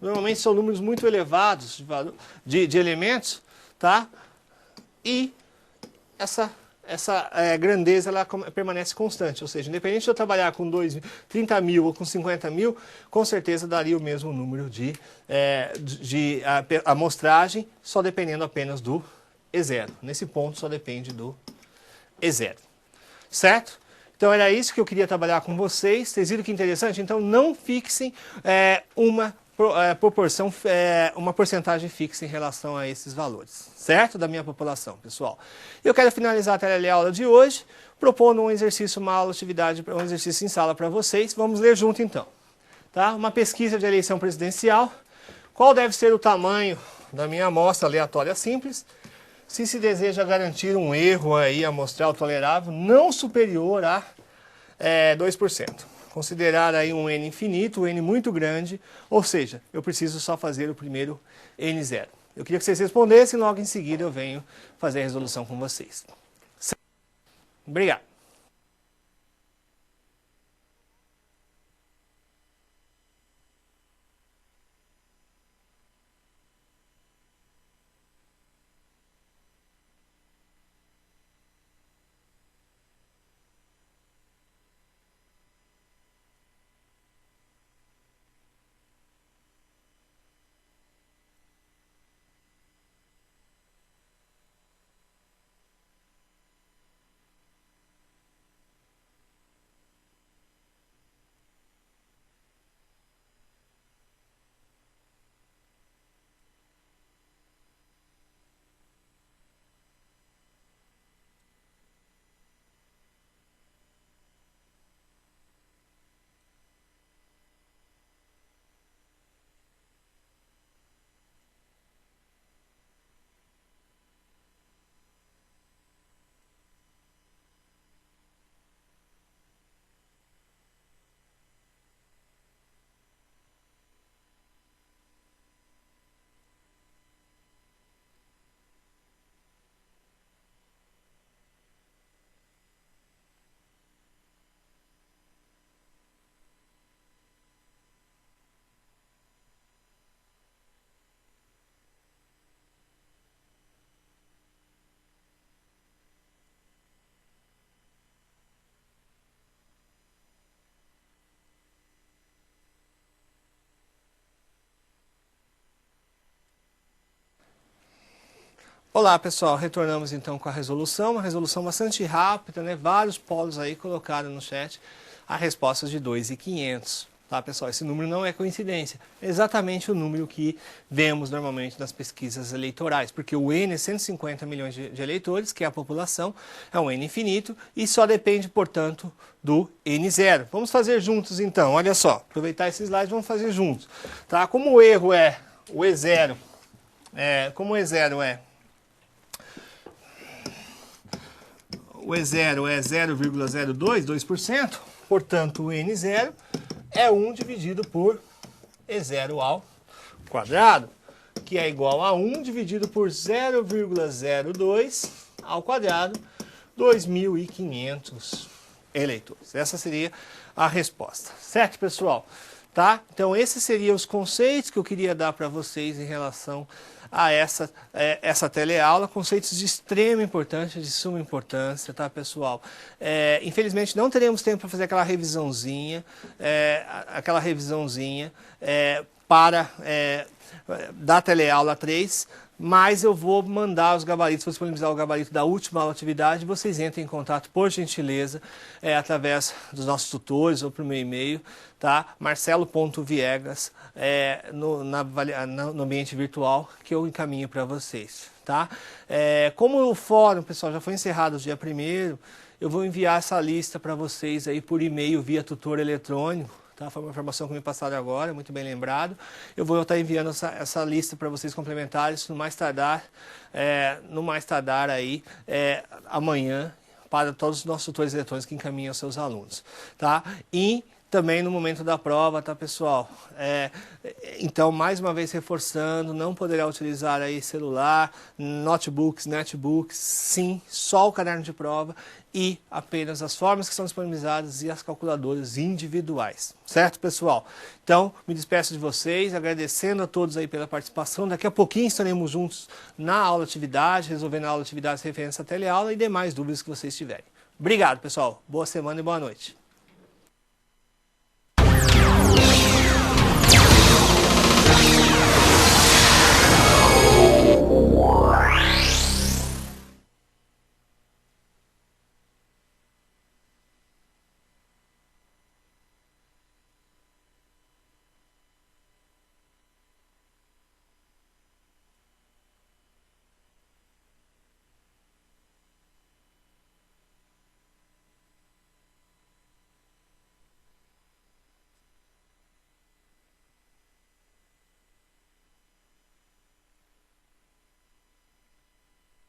normalmente são números muito elevados de elementos, tá? E essa grandeza ela permanece constante, ou seja, independente de eu trabalhar com 30.000 ou com 50.000, com certeza daria o mesmo número de amostragem, só dependendo apenas do E0. Nesse ponto só depende do E0. Certo? Então era isso que eu queria trabalhar com vocês. Vocês viram que interessante? Então não fixem uma porcentagem fixa em relação a esses valores, certo? Da minha população, pessoal. Eu quero finalizar a teleaula de hoje propondo um exercício, uma aula, atividade, um exercício em sala para vocês. Vamos ler junto então. Tá? Uma pesquisa de eleição presidencial. Qual deve ser o tamanho da minha amostra aleatória simples se se deseja garantir um erro aí amostral tolerável não superior a 2%? Considerar aí um N infinito, um N muito grande, ou seja, eu preciso só fazer o primeiro N0. Eu queria que vocês respondessem e logo em seguida eu venho fazer a resolução com vocês. Obrigado. Olá pessoal, retornamos então com a resolução, uma resolução bastante rápida, né? Vários polos aí colocaram no chat a resposta de 2.500, tá pessoal? Esse número não é coincidência, é exatamente o número que vemos normalmente nas pesquisas eleitorais, porque o N é 150 milhões de eleitores, que é a população, é um N infinito e só depende, portanto, do N0. Vamos fazer juntos então, olha só, aproveitar esse slide, vamos fazer juntos, tá? Como o erro é o E0, como o E0 é o E0 é 0,02, 2%, portanto o N0 é 1 dividido por E0 ao quadrado, que é igual a 1 dividido por 0,02 ao quadrado, 2.500 eleitores. Essa seria a resposta, certo pessoal? Tá? Então esses seriam os conceitos que eu queria dar para vocês em relação a essa teleaula, conceitos de extrema importância, de suma importância, tá pessoal? Infelizmente não teremos tempo para fazer aquela revisãozinha, da teleaula 3, mas eu vou mandar os gabaritos, vou disponibilizar o gabarito da última aula atividade, vocês entrem em contato, por gentileza, através dos nossos tutores ou por meu e-mail, tá? marcelo.viegas, no ambiente virtual, que eu encaminho para vocês, tá? Como o fórum, pessoal, já foi encerrado o dia 1º, eu vou enviar essa lista para vocês aí por e-mail via tutor eletrônico. Tá? Foi uma informação que me passaram agora, muito bem lembrado. Eu vou estar enviando essa lista para vocês complementares no mais tardar aí, amanhã, para todos os nossos tutores eletrônicos que encaminham aos seus alunos. Tá? E também no momento da prova, tá pessoal? Então, mais uma vez reforçando, não poderá utilizar aí celular, notebooks, netbooks, sim, só o caderno de prova e apenas as formas que são disponibilizadas e as calculadoras individuais, certo pessoal? Então, me despeço de vocês, agradecendo a todos aí pela participação, daqui a pouquinho estaremos juntos na aula atividade, resolvendo a aula atividade referente à teleaula e demais dúvidas que vocês tiverem. Obrigado pessoal, boa semana e boa noite.